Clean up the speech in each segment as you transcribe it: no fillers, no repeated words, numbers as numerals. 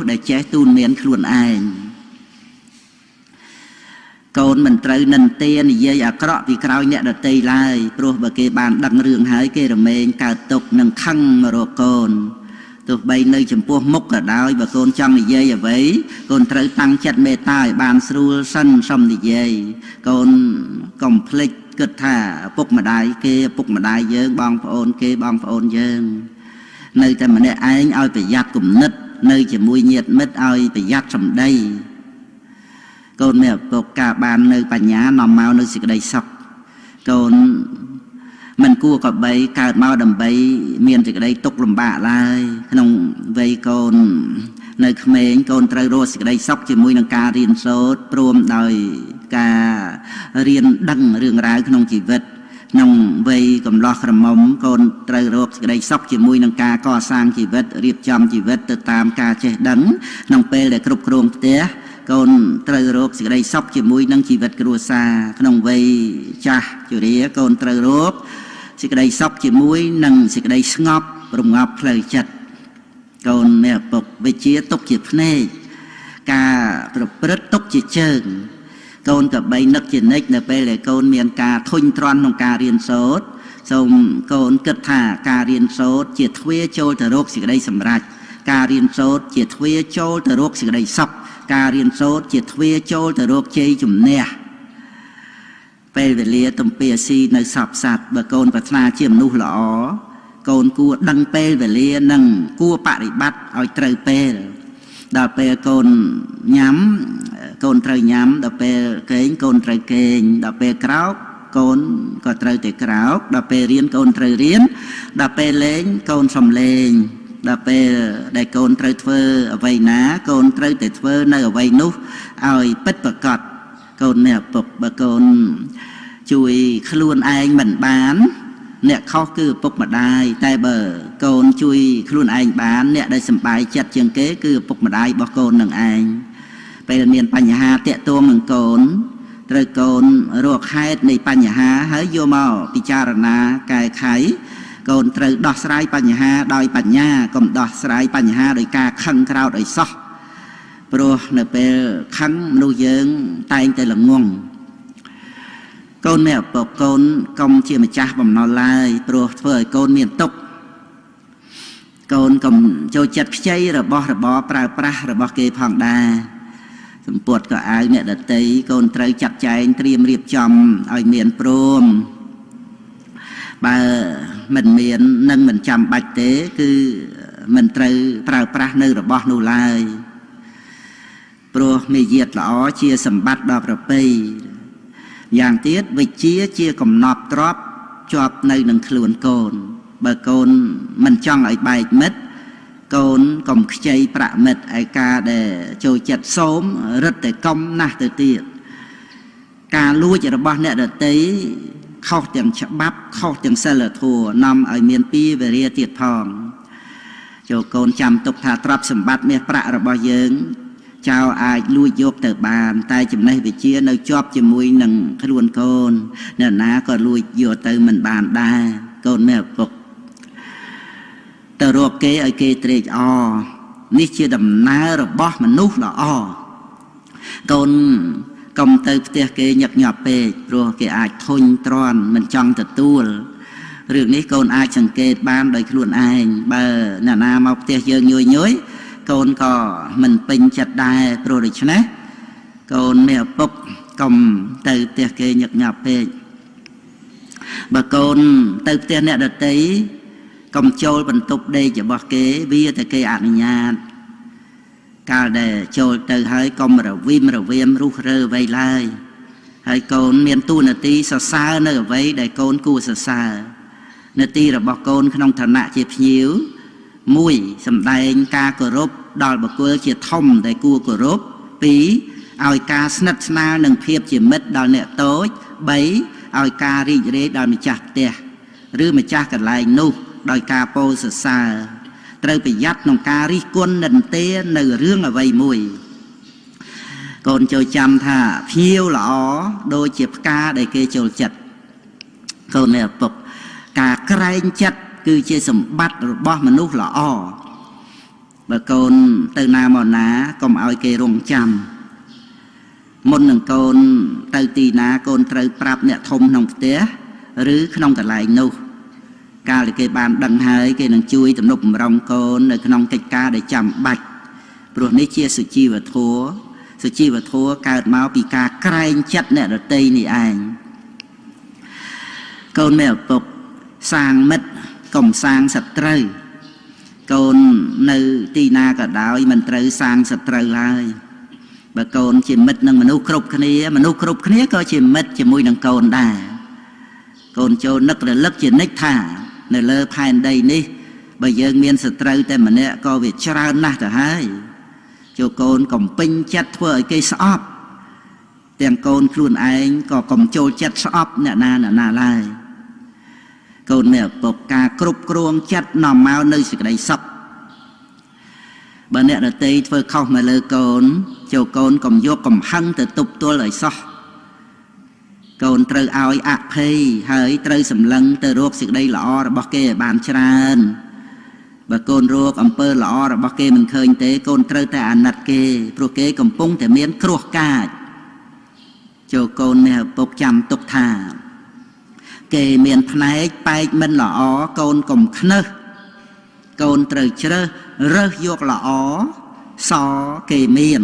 để chế tuôn miền khuôn ai còn mình trời nền tiền dây à cọ vì cao nhẹ đặt tay lại pro và cái bàn đằng rừng hái cái rồi mình cả tục nâng khăng mà rồi còn tụi bay nơi chấm pua mốc ở đó và con trong dây ở vậy con trời tăng chặt mê tai bàn sưu sân xong thì dây con complete kết thả bốc mà đai dương bong phôn kê bong phôn dương nơi ta mà này anh ơi phải giặt cùng nứt nơi chỉ mùi nhiệt mít ơi phải giặt trong đây con mẹ bọc cả bàn nơi bà nhá nằm mau nơi xịt đầy sọc con mình cua có bấy cả mau đầm bấy miền xịt đầy tục làm bạ lại không vậy con nơi khmer con trời rô xịt đầy sọc chỉ mùi nâng ca riêng sốt prom đời ca riêng đăng riêng rái không chỉ vật nông vây cầm lo khẩm mông con trời rộp đây sóc chỉ mùi nông ca co sang chỉ vật riệp chom chỉ vật từ tam ca che đắng nông pe để cướp kruông té con trời rộp đây sóc chỉ mùi nông chỉ vật kêu xa nông vây cha chủ đề con trời rộp đây sóc chỉ mùi nông đây ngọc rùng ngọc lời chặt con mẹ bộc về chia tốc chỉ phê ca rất tốc chỉ chơn conกับbay nấc chỉ nếch nè pe là con miền ca thôn tròn trong ca riêng sốt xong con kết thả ca riêng sốt chỉ thuê châu từ rốt sự đây sầm rạch ca riêng sốt chỉ thuê châu từ rốt sự đây sọc ca riêng sốt chỉ thuê châu từ rốt chơi chùm nè pe về lia tầm pe si nơi sập sạt và con và na chiêm nu lỏ con cua đăng pe về lia nâng cua bạ đi bắt ở trời pe đào pe con nhắm con trời nhắm đào pe kén con trời kén đào pe cáo con có trời để cáo đào pe riên con trời riên đào pe lên con sầm lên đào pe đại con trời phơ ở vây ná con trời để phơ nơi ở vây nút ơi bết bạc cọt con nè bộc bà con chui luôn anh mình bán nè khó cứ bộc mà đai tay bờ con chui luôn anh bán nè đây sầm bài chặt trường kế cứ bộc mà đai bỏ con nằng anhไปเรียนปัญญาเตะตัวเหมือนโกนโดยโกนโรคให้ในปัญญาให้โยมเอาพิจารณากายไขโกนตรึกดอกสลายปัญญาโดยปัญญากลมดอกสลายปัญญาโดยการขังคราวโดยซอกโปรในเปขังนูเยิงตายแต่ละงงโกนเนี่ยปกโกนกลมเชี่ยมาจ้าบ่มนอนลายโปรเพื่อโกนเมียนตกโกนกลมโจจัดใจระบปลาปลาระบเกพังดาสมปวดก็อายเนี่ยเด็ดตีคนเตยจับใจเตรียมเรียบจำเอาเมียนโปรมบ่มันเมียนนั่งมันจำบัดเตะคือมันเตยปลาปลาเนื้อระบนูลายโปรมีเหยียดหล่อเชียสมบัติดอกระปีอย่างเตี้ยวิเชียกำนอบตรอบจอบในหนึ่งขลุ่นโกนเบอร์โกนมันจ้องไอ้ใบเม็ดcon còn chơi bạ mệt ai ca để trôi chặt sớm rất để công na từ tiệt ca lui chỉ là bao nè để tới khâu tiền chậm bắp khâu tiền xe lửa thua nằm ở miền pi về ria tiệt phòng cho con chăm tục thả trap sầm bát miệt bạ là bao giờ chào ai lui dốt từ bàn tay chùm này về chia nơi chóp chùm mũi nằng cái luôn con nè ná còn lui vô từ mình bàn đa con mẹ phục tờ rộp kế ở kế trệ o ní chia đầm ná rồi bó mà nút là o con công tơ tiết kế nhập nhập bê rồi kế ai thôn tròn mình trong tờ tu rừng ní con ai chẳng kê ban đời luôn ai bờ nà na mọc tiết dương nhôi nhối con có mình bình chặt đai rồi được chứ con mẹ bốc công tơ tiết kế nhập nhập bê bà con tơ tiết nè đợt tí công châu bần tục đây cho bọc kế vía tại cây ảnh nhà cả để châu từ hai công rồi viêm rút rơ vây lai hai con miền tu nè tí xa xa nơi vây để con cua xa xa nè tí là bọc con không thần nạ chịp nhíu mùi sầm đai ca cờ rốp đòi bọc cua chịp thông để cua cờ rốp tí oi ca snat sna nâng phiếp chịp mất đòi nè tối bấy oi ca rì rê đòi mình chặt tè rư mà chặt cả lại nuโดยการโพสต์ซาเตยไปยัดนองการิกุนนันเตในเรื่องอะไรมวยก่อนโจจำท่าเพียวหล่อโดยเจ็บกาได้เกยโจจัดก่อนเนี่ยปกกาไกรจัดคือเจสมบัติบ่มนุษย์หล่อ បើកូនទៅណាមកណាកុំឲ្យគេរងចាំមុននឹងកូនទៅទីណាកូនត្រូវប្រាប់អ្នកធំក្នុងផ្ទះឬក្នុងកន្លែងនោះកាលដែលគេបានដឹងហើយគេនឹងជួយទំនុកបំរុងកូននៅក្នុងកិច្ចការដែលចាំបាច់ព្រោះនេះជាសុជីវធម៌សុជីវធម៌កើតមកពីការក្រែងចិត្តអ្នកដទៃនេះឯងកូនមេឪពុកសាងមិត្តកុំសាងសត្រូវកូននៅទីណាក៏ដោយមិនត្រូវសាងសត្រូវឡើយបើកូនជាមិត្តនឹងមនុស្សគ្រប់គ្នាមនុស្សគ្រប់គ្នាក៏ជាមិត្តជាមួយនឹងកូនដែរកូនចូលនឹករលឹកជានិច្ចថានៅលើផែនដីនេះបើយើងមានសត្រូវតែម្នាក់ក៏វាច្រើនណាស់ទៅហើយចូលកូនកំពេញចិត្តធ្វើឲ្យគេស្អប់ទាំងកូនខ្លួនឯងក៏កុំចូលចិត្តស្អប់អ្នកណាឡើយកូនមានឪពុកការគ្រប់គ្រងចិត្តនាំមកនៅសេចក្តីសុខបើអ្នកដទៃធ្វើខុសមកលើកូនចូលកូនកុំយកកំហឹងទៅទប់ទល់ឲ្យសោះកូនត្រូវឲ្យអភ័យហើយត្រូវសម្លឹងទៅរកសេចក្តីល្អរបស់គេឲ្យបានច្រើនបើកូនរកអំពើល្អរបស់គេមិនឃើញទេកូនត្រូវតែអាណិតគេព្រោះគេកំពុងតែមានគ្រោះកាចចូលកូនមានឪពុកចាំទុកថាគេមានផ្នែកបែកមិនល្អកូនកុំខ្នើសកូនត្រូវជ្រើសរើសយកល្អសគេមាន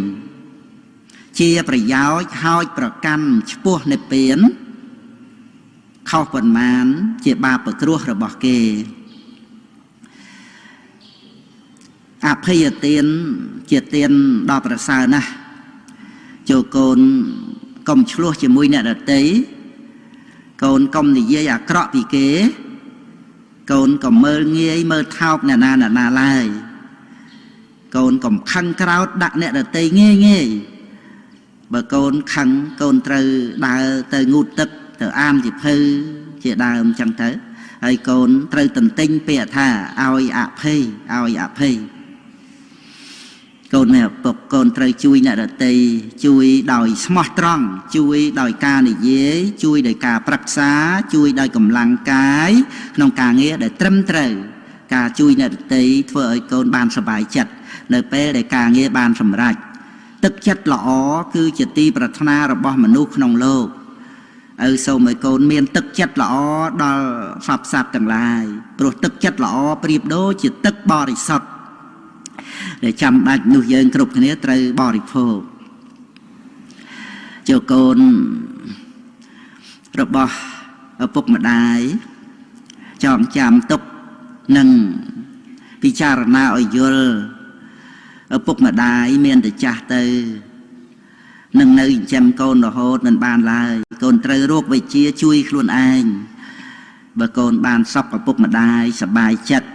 ជាប្រយោជន៍ហោចប្រកាន់ឆ្ពោះនិព្វានខុសប៉ុន្មានជាបាបប្រគ្រោះរបស់គេអភ័យទានជាទានដ៏ប្រសើរណាស់ចូលកូនកុំឆ្លោះជាមួយអ្នកដទៃកូនកុំនិយាយអាក្រក់ពីគេកូនកុំមើលងាយមើលថោកអ្នកណាឡើយកូនកុំខឹងក្រោធដាក់អ្នកដទៃងាយបើកូនខឹងកូនត្រូវដើរទៅងូតទឹកទៅអាមជាភៅជាដើមចឹងទៅហើយកូនត្រូវតន្ទិញពាក្យថាឲ្យអភ័យកូនមានឪពុកកូនត្រូវជួយអ្នកដទៃជួយដោយស្មោះត្រង់ជួយដោយការនិយាយជួយដោយការប្រឹក្សាជួយដោយកម្លាំងកាយក្នុងការងារដែលត្រឹមត្រូវការជួយអ្នកដទៃធ្វើឲ្យកូនបានសប្បាយចិត្តនៅពេលដែលការងារបានសម្រេចទឹកចិត្តល្អគឺជាទីប្រាថ្នារបស់មនុស្សក្នុងលោកឪសូមឲ្យកូនមានទឹកចិត្តល្អដល់សពសត្វទាំងឡាយព្រោះទឹកចិត្តល្អប្រៀបដូចជាទឹកបរិសុទ្ធដែលចាំបាច់នោះយើងគ្រប់គ្នាត្រូវបរិភោគចូលកូនរបស់ឪពុកម្ដាយចងចាំទុកនិងពិចារណាឲ្យយល់ឪពុកម្ដាយមានតែចាស់ទៅនឹងនៅចិញ្ចឹមកូនរហូតមិនបានឡើយកូនត្រូវរកវិជ្ជាជួយខ្លួនឯងបើកូនបានសពឪពុកម្ដាយសប្បាយចិត្ត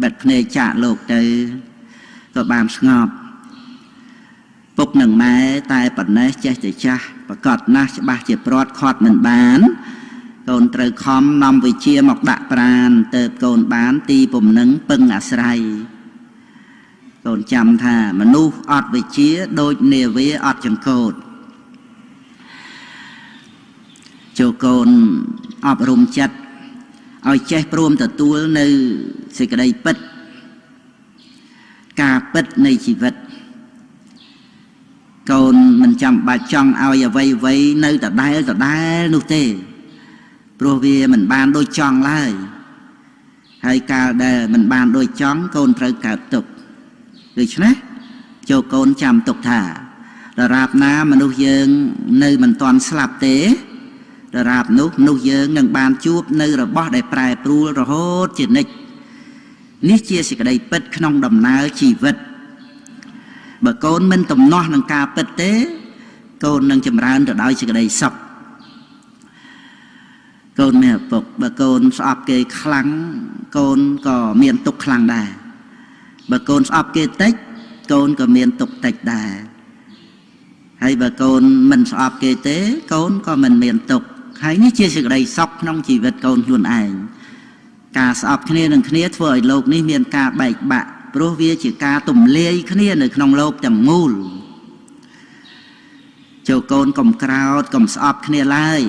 បិទភ្នែកចាកលោកទៅក៏បានស្ងប់ពុកនឹងម៉ែតែប៉ុណ្ណេះចេះតែចាស់ប្រកាសណាស់ច្បាស់ជាព្រាត់ខាត់មិនបានកូនត្រូវខំនាំវិជ្ជាមកដាក់ប្រាណទៅកូនបានទីពំនឹងពឹងអាស្រ័យកូនចាំថាមនុស្សអត់វិជ្ជាដូចនាវាអត់ចង្កូតចូលកូនអប់រំចិត្តឲ្យចេះព្រមទទួលនៅសេចក្តីពិតការពិតនៃជីវិតកូនមិនចាំបាច់ចង់ឲ្យអ្វីនៅដដែលនោះទេព្រោះវាមិនបានដូចចង់ឡើយហើយកាលដែលមិនបានដូចចង់កូនត្រូវកើតទុក្ខដូច្នេះចូលកូនចាំទុកថាដរាបណាមនុស្សយើងនៅមិនទាន់ស្លាប់ទេដរាបនោះមនុស្សយើងនឹងបានជួបនៅរបស់ដែលប្រែប្រួលរហូតជានិច្ចនេះជាសេចក្តីពិតក្នុងដំណើរជីវិតបើកូនមិនទំនាស់នឹងការពិតទេកូននឹងចម្រើនទៅដោយសេចក្តីសុខកូនមានឪពុកបើកូនស្អប់គេខ្លាំងកូនក៏មានទុក្ខខ្លាំងដែរបើកូនស្អប់គេតិចកូនក៏មានទុក្ខតិចដែរហើយបើកូនមិនស្អប់គេទេកូនក៏មិនមានទុក្ខហើយនេះជាសេចក្តីសុខក្នុងជីវិតកូនខ្លួនឯងការស្អប់គ្នានឹងគ្នាធ្វើឲ្យលោកនេះមានការបែកបាក់ព្រោះវាជាការទម្លាយគ្នានៅក្នុងលោកទាំងមូលចូលកូនកុំក្រោធកុំស្អប់គ្នាឡើយ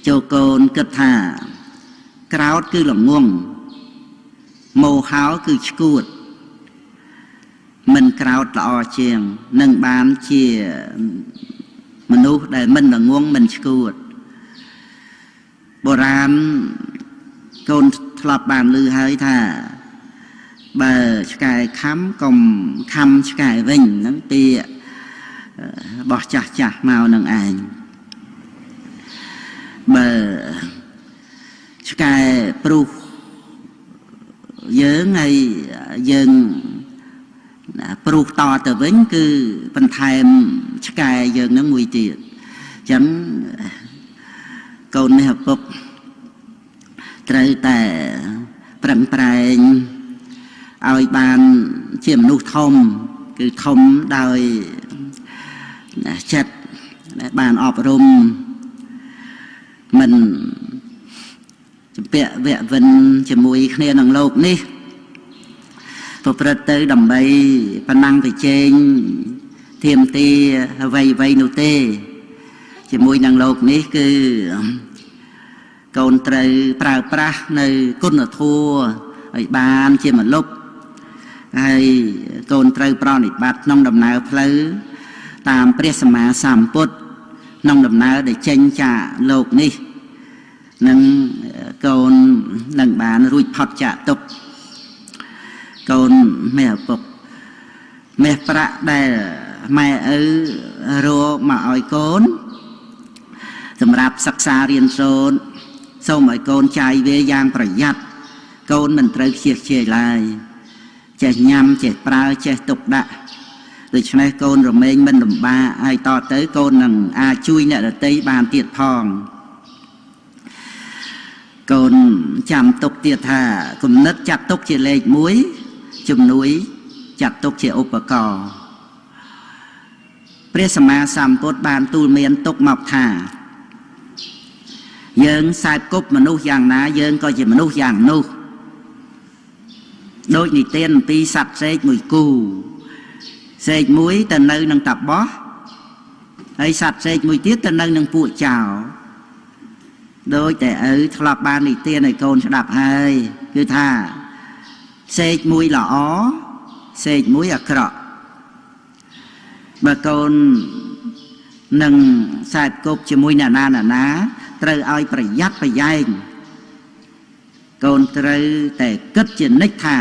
ចូលកូនគិតថាក្រោធគឺល្ងង់ โมหาวคือชกูดมันกราวตลอเชียงนั่งบ้านเชียมนุษย์ได้มันง่วงมันชกูดโบราณคนทลบบานลือให้ท่าบาสกายค้ำกลมคำสกายวิ่งนั่งเปียบอกจ่าเมานังอ่านบาสกายปลุกเยอะไงยังปลุกต่อแต่วิ่งคือเป็นไทม์สกายยังนั่งมวยตีฉันคนไม่หับปกไตรแต่ปรังแปลงเอาบานเชี่ยมนุทมคือทมโดยจัดบานอบรมมันจะเปะเวะวันจะมวยเนี่ยนังโลกนี่พอประตูดำใบปนังไปเจงเทียมตีไวโนเต้จะมวยนังโลกนี่คือก่อนไตรปราปราในก้นทัวไอ้บานเชี่ยมันลบไอ้ก่อนไตรปราณิบัติน้องดำนาเพลตามเปรียสมาสามปุตน้องดำนาได้เจงจ่าโลกนี่นั่งก่อนนั่งบานรุ่ยพอดจ่าตกก่อนแม่ปกแม่ประได้แม่รัวมาอ้อยก้นสำหรับศึกษาเรียนโซนส่งไอ้โกนใจเวียงประหยัดโกนมันเตะเชียเชียลายเจ็ดยำเจ็ดปลาเจ็ดตกดะโดยเฉพาะโกนรำเมงมันดมบาไอ้ต่อเตะโกนหนังอาช่วยเนี่ยเตะบานเตียดพองโกนจำตกเตียดท่ากลุ่มนึกจับตกเจริญมุ้ยจุ่มนุ้ยจับตกเจอุปกรณ์เปรียสมาสามปดบานตูเมียนตกหมอกท่าเยิงสายกบมนุษย์อย่างน้าเยิงก็จะมนุษย์อย่างนู้โดยนิเตียนปีสัตว์เสกมวยกูเสกมวยแต่nơiนังตับบอไอสัตว์เสกมวยเตี้ยแต่nơiนังปูเจ้าโดยแต่ทลบบานนิเตียนไอโกนสดับให้คือท่าเสกมวยหล่อเสกมวยอักระบะโกนนังสายกบจะมวยหนานะเตยเอาประหยัดไปยัยโกนเตยแต่กึศเจนนิท่า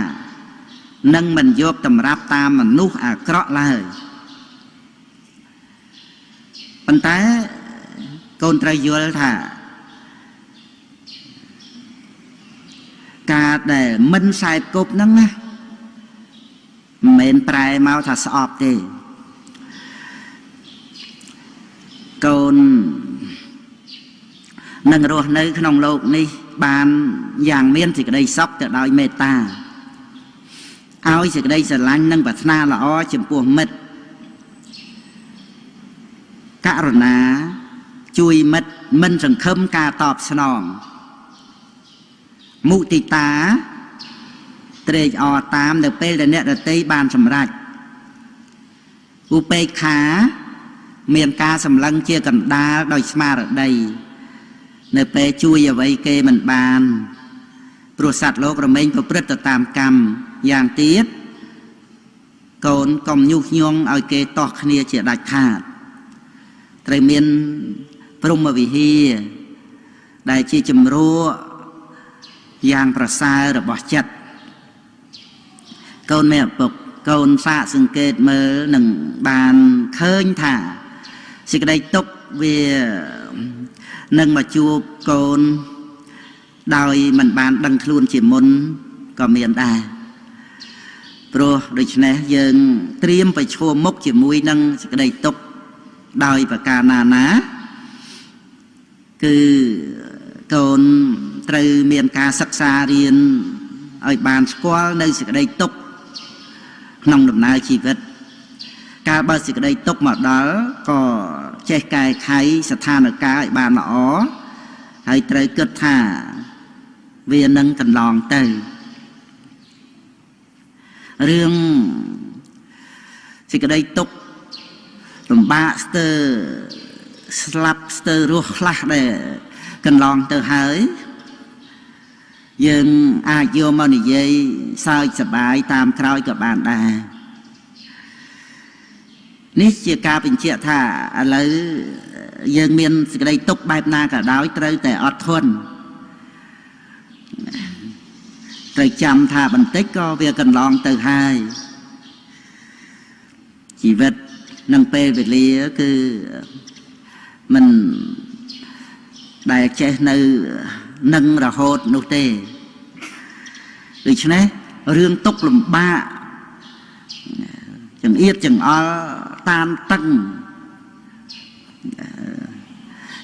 นั่งมันโยบตำรับตามมันนุอาเคราะห์เลยปัญหาโกนเตยโยลท่าการแต่มันใส่กบนั่งนะเหม็นปลายเมาถ้าสอบดีโกนนั่งรอในขนมโลกนี่บานอย่างเมียนสิกได้ซอกแต่ดอยเมตตาเอาสิกได้สลังนั่งปัตนาละอ้อจมพวงเม็ดกะรณาจุยเม็ดมันสังคมกาตอบสนองมุติตาเตยอตามเดเปลเนตเตยบานสำรัจอุเปกขาเมียนกาสำลังเชี่ยกันดาโดยสมาร์ใดเนเปช่วยเอาไว้เกมันบานปรุสัตว์โลกระเมงประพฤติตามกรรมอย่างเตี้ยโกนกลมยุกยงเอาเกตอกเนียเจียดัดขาดไตรเมียนพรหมวิหีได้ชี้จำรู้อย่างประสาระบจัดโกนแม่ปกโกนฟ้าสังเกตเมื่อหนึ่งบานเคยถ่าสิกได้ตกเวียนั่งมาจูบโกนโดยมันบานดังคลุนจิมนก็เมียนได้โปรโดยเฉพาะยังเตรียมไปโชว์มกจิมุยนั่งสิกได้ตกโดยประการนานะคือโกนตรึเมียนกาศึกษาเรียนไอ้บานสกอลในสิกได้ตกน้องดำนาชีวิตการบาสิกได้ตกมาดอลก็เจ๊กายไขสถานการณ์บานหนอให้เตยเกิดท่าเวียนนั่งกันลองเตยเรื่องสิกได้ตกลมบ้าสเตอร์สลับสเตอร์รัวคลาดเลยกันลองเตยหาย យើងអាចយកមកនិយាយសើចសប្បាយតាមក្រោយក៏បានដែរនេះជាការបញ្ជាក់ថាឥឡូវយើងមានសេចក្តីទុកបែបណាក៏ដោយត្រូវតែអត់ធន់ត្រូវចាំថាបន្តិចក៏វាកន្លងទៅហើយជីវិតនឹងពេលវេលាគឺមិនដែលចេះនៅនឹងរហូតនោះទេដូច្នេះរឿងទុកលំបាកចង្អៀតចង្អល់តានតឹង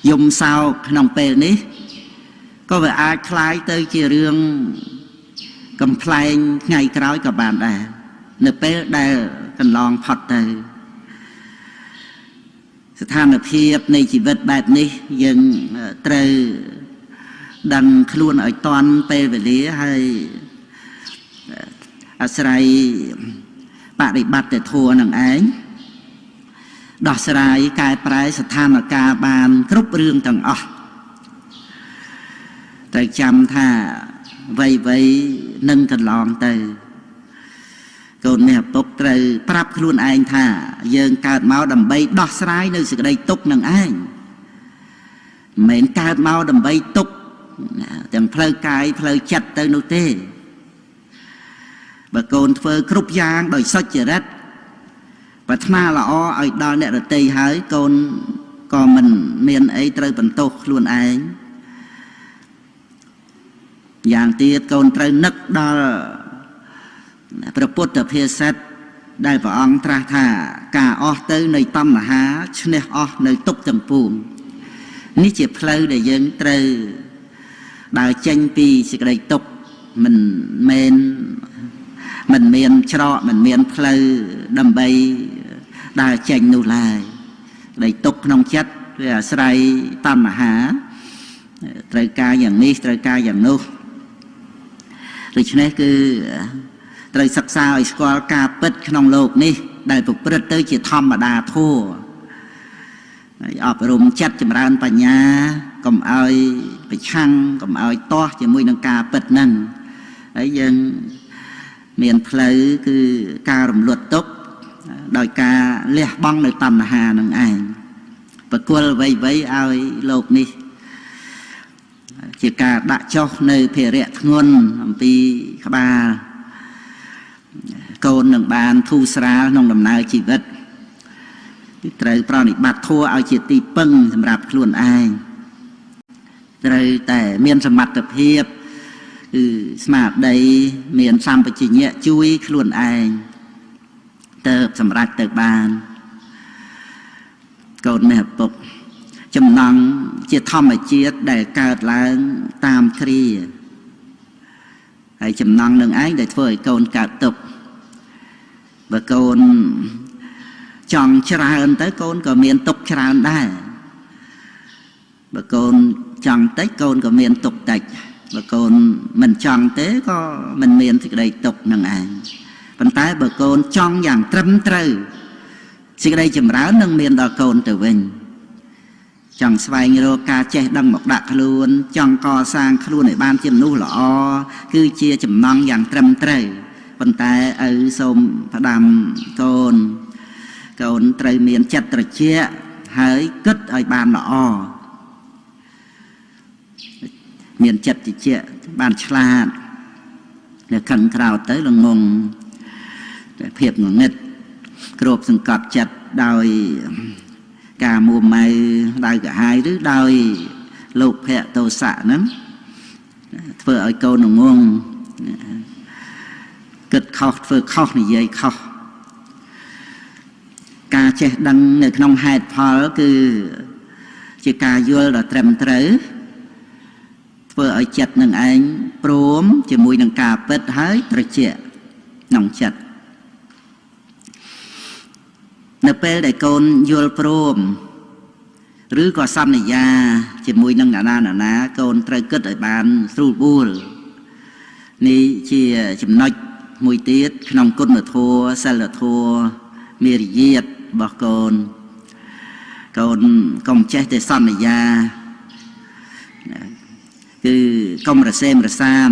យំសោកក្នុងពេលនេះក៏វាអាចคล้ายទៅជារឿងកំ pl ែងថ្ងៃក្រោយក៏បានដែរនៅពេលដែលកន្លងផុតទៅស្ថានភាពនៃជីវិតបែបនេះយើងត្រូវដឹងខ្លួនឲ្យតាន់ពេលវេលាហើយអាស្រ័យបដិបត្តិធម៌នឹងឯងដោះស្រាយកែប្រែស្ថានភាពបានគ្រប់រឿងទាំងអស់ត្រូវចាំថាវ័យនឹងកន្លងទៅកូននេះឪពុកត្រូវប្រាប់ខ្លួនឯងថាយើងកើតមកដើម្បីដោះស្រាយនៅសេចក្តីទុក្ខនឹងឯងមិនមែនកើតមកដើម្បីទុក្ខទាំងផ្លូវកាយផ្លូវចិត្តទៅនោះទេបើកូនធ្វើគ្រប់យ៉ាងដោយសុចរិតប្រាថ្នាល្អឲ្យដល់អ្នកដទៃហើយកូនក៏មិនមានអីត្រូវបន្ទោសខ្លួនឯងយ៉ាងទៀតកូនត្រូវនឹកដល់ព្រះពុទ្ធភាសិតដែលព្រះអង្គត្រាស់ថាការអស់ទៅនៃតណ្ហាឈ្នះអស់នៅទុក្ខទាំងពួងនេះជាផ្លូវដែលយើងត្រូវដើរចេញពីសេចក្តីទុក្ខមិនមានច្រកមិនមានផ្លូវដើម្បីដើរចេញនោះឡើយក្តីទុក្ខក្នុងចិត្តវាអាស្រ័យតណ្ហាត្រូវការយ៉ាងនេះត្រូវការយ៉ាងនោះដូច្នេះគឺត្រូវសិក្សាឲ្យស្គាល់ការពិតក្នុងโลกនេះដែលប្រព្រឹត្តទៅជាធម្មតាធម៌ហើយអប់រំចិត្តចម្រើនបញ្ញាកុំឲ្យប្រឆាំងកុំឲ្យទាស់ជាមួយនឹងការពិតហ្នឹងហើយយើងមានផ្លូវគឺការរំលត់ទុក្ខដោយការលះបង់នៅតណ្ហានឹងឯងប្រគល់អ្វីៗឲ្យโลกនេះជាការដាក់ចុះនៅភារៈធ្ងន់អំពីក្បាលកូននឹងបានធូរស្រាលក្នុងដំណើរជីវិតត្រូវប្រតិបត្តិធម៌ឲ្យជាទីពឹងសម្រាប់ខ្លួនឯងត្រូវតែមានសមត្ថភាពគឺស្មារតីមានសម្បជញ្ញៈជួយខ្លួនឯងទៅសម្រេចទៅបានកូនមេឪពុកចំណងជាធម្មជាតិដែលកើតឡើងតាមគ្រាហើយចំណងនឹងឯងដែលធ្វើឲ្យកូនកើតទុក្ខបើកូនចង់ច្រើនទៅកូនក៏មានទុក្ខច្រើនដែរបើកូនចង់តិចកូនក៏មានទុក្ខតិចបើកូនមិនចង់ទេក៏មិនមានសេចក្តីទុក្ខនឹងឯងប៉ុន្តែបើកូនចង់យ៉ាងត្រឹមត្រូវសេចក្តីចម្រើននឹងមានដល់កូនទៅវិញចង់ស្វែងរកការចេះដឹងមកដាក់ខ្លួនចង់កសាងខ្លួនឲ្យបានជាមនុស្សល្អគឺជាចំណងយ៉ាងត្រឹមត្រូវប៉ុន្តែឪសូមផ្ដាំកូនត្រូវមានចិត្តត្រជាក់ហើយគិតឲ្យបានល្អមានចិត្តត្រជាក់បានឆ្លាតនៅខាងក្រៅទៅល្ងងតែភាពងងឹតគ្របសង្កត់ចិត្តដោយការមួម៉ៅដោយកាហាយឬដោយលោកភៈទោសៈហ្នឹងធ្វើឲ្យកូនងងគិតខុសធ្វើខុសនិយាយខុសការចេះដឹងនៅក្នុងហេតុផលគឺជាការយល់ដ៏ត្រឹមត្រូវធ្វើឲ្យចិត្តនឹងឯងព្រមជាមួយនឹងការពិតហើយត្រជាក់ក្នុងចិត្តនៅពេលដែលកូនយល់ព្រមឬក៏សន្យាជាមួយនឹងអ្នកណាកូនត្រូវគិតឲ្យបានស្រួលបួលនេះជាចំណុចមួយទៀតក្នុងគុណធម៌សិលធម៌មេរយាទរបស់កូនកុំចេះតែសន្យាគឺកុំរសេមរសាម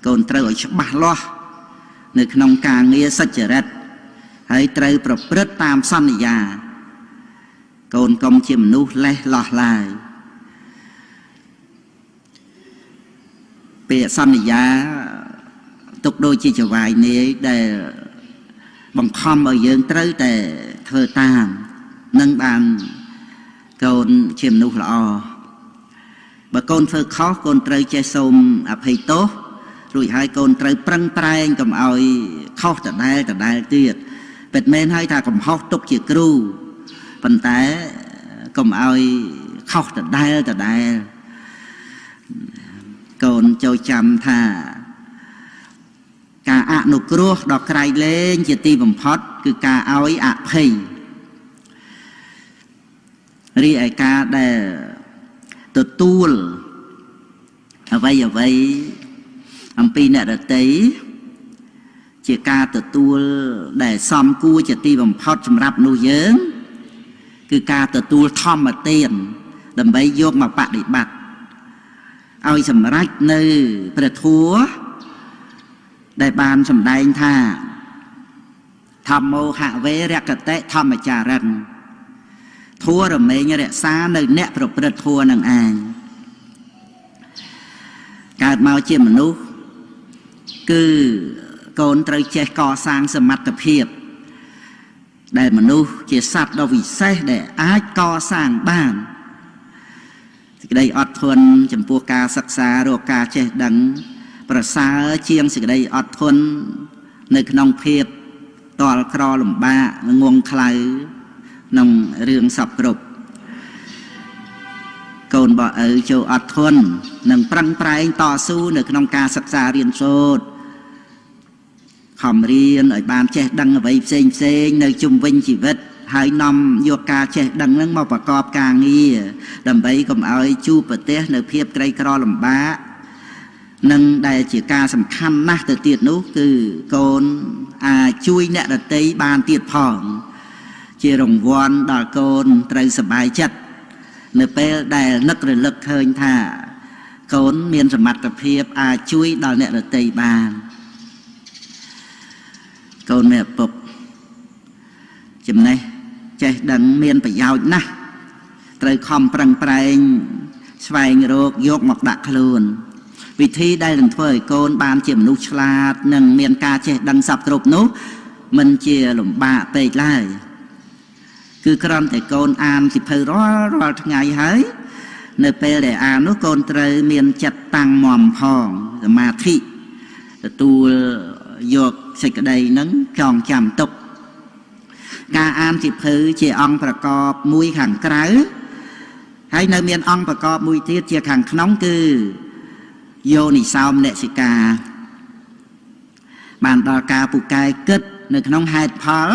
កូនត្រូវឲ្យច្បាស់លាស់នៅក្នុងការងារសុចរិតហើយត្រូវប្រព្រឹត្តតាមសន្យាកូនកុំជាមនុស្សលេះលោះឡើយពាក្យសន្យាទុកដូចជាចវាយនាយដែលបង្ខំឲ្យយើងត្រូវតែធ្វើតាមនឹងបានកូនជាមនុស្សល្អបើកូនធ្វើខុសកូនត្រូវចេះសូមអភ័យទោសរួចហើយកូនត្រូវប្រឹងប្រែងកុំឲ្យខុសដដែលទៀតពិតមែនហើយថាកំហុសទុកជាគ្រូប៉ុន្តែកុំឲ្យខុសដដែលកូនចូលចាំថាការអនុគ្រោះដល់ក្រៃលែងជាទីបំផុតគឺការឲ្យអភ័យរីឯការដែលទទួលអ្វីអំពីអ្នកដទៃជាការទទួលដែលសមគួរជាទីបំផុតសម្រាប់នោះយើងគឺការទទួលធម្មទានដើម្បីយកមកបដិបត្តិឲ្យសម្រេចនៅព្រះធម៌ដែលបានសម្ដែងថាធម្មោហវេរកតិធម្មចារិនធម៌រមែងរក្សានៅអ្នកប្រព្រឹត្តធម៌នឹងឯងកើតមកជាមនុស្សគឺកូនត្រូវចេះកសាងសមត្ថភាពដែលមនុស្សជាសត្វដ៏វិសេសដែលអាចកសាងបានសេចក្តីអត់ធន់ចំពោះការសិក្សារកការចេះដឹងប្រសើរជាងសេចក្តីអត់ធន់នៅក្នុងភាពតល់ក្រលំបាកងងខ្លៅក្នុងរឿងសពគ្រប់កូនបឪចូលអត់ធន់និងប្រឹងប្រែងតស៊ូនៅក្នុងការសិក្សារៀនសូត្រខំរៀនឲ្យបានចេះដឹងអ្វីផ្សេងនៅជុំវិញជីវិតហើយនាំយកការចេះដឹងហ្នឹងមកប្រកបការងារដើម្បីកុំឲ្យជួបប្រទះនៅភាពក្រីក្រលំបាកនិងដែលជាការសំខាន់ណាស់ទៅទៀតនោះគឺកូនអាចជួយអ្នកដទៃបានទៀតផងជារង្វាន់ដល់កូនត្រូវសប្បាយចិត្តនៅពេលដែលនឹករលឹកឃើញថាកូនមានសមត្ថភាពអាចជួយដល់អ្នកដទៃបានកូនមានឪពុកចំណេះចេះដឹងមានប្រយោជន៍ណាស់ត្រូវខំប្រឹងប្រែងស្វែងរកយកមកដាក់ខ្លួនវិធីដែលនឹងធ្វើឲ្យកូនបានជាមនុស្សឆ្លាតនិងមានការចេះដឹងសពគ្រប់នោះមិនជាលំបាកពេកឡើយគឺគ្រាន់តែកូនអានសិភៅរាល់ថ្ងៃហើយនៅពេលដែលអាននោះកូនត្រូវមានចិត្តតាំងមាំផងសមាធិទទួលយកសេចក្តីនឹងចងចាំទុកការអានសិភៅជាអង្គប្រកបមួយខាងក្រៅហើយនៅមានអង្គប្រកបមួយទៀតជាខាងក្នុងគឺយោនិសោមនសិកាបានដល់ការពូកែគិតនៅក្នុងហេតុផល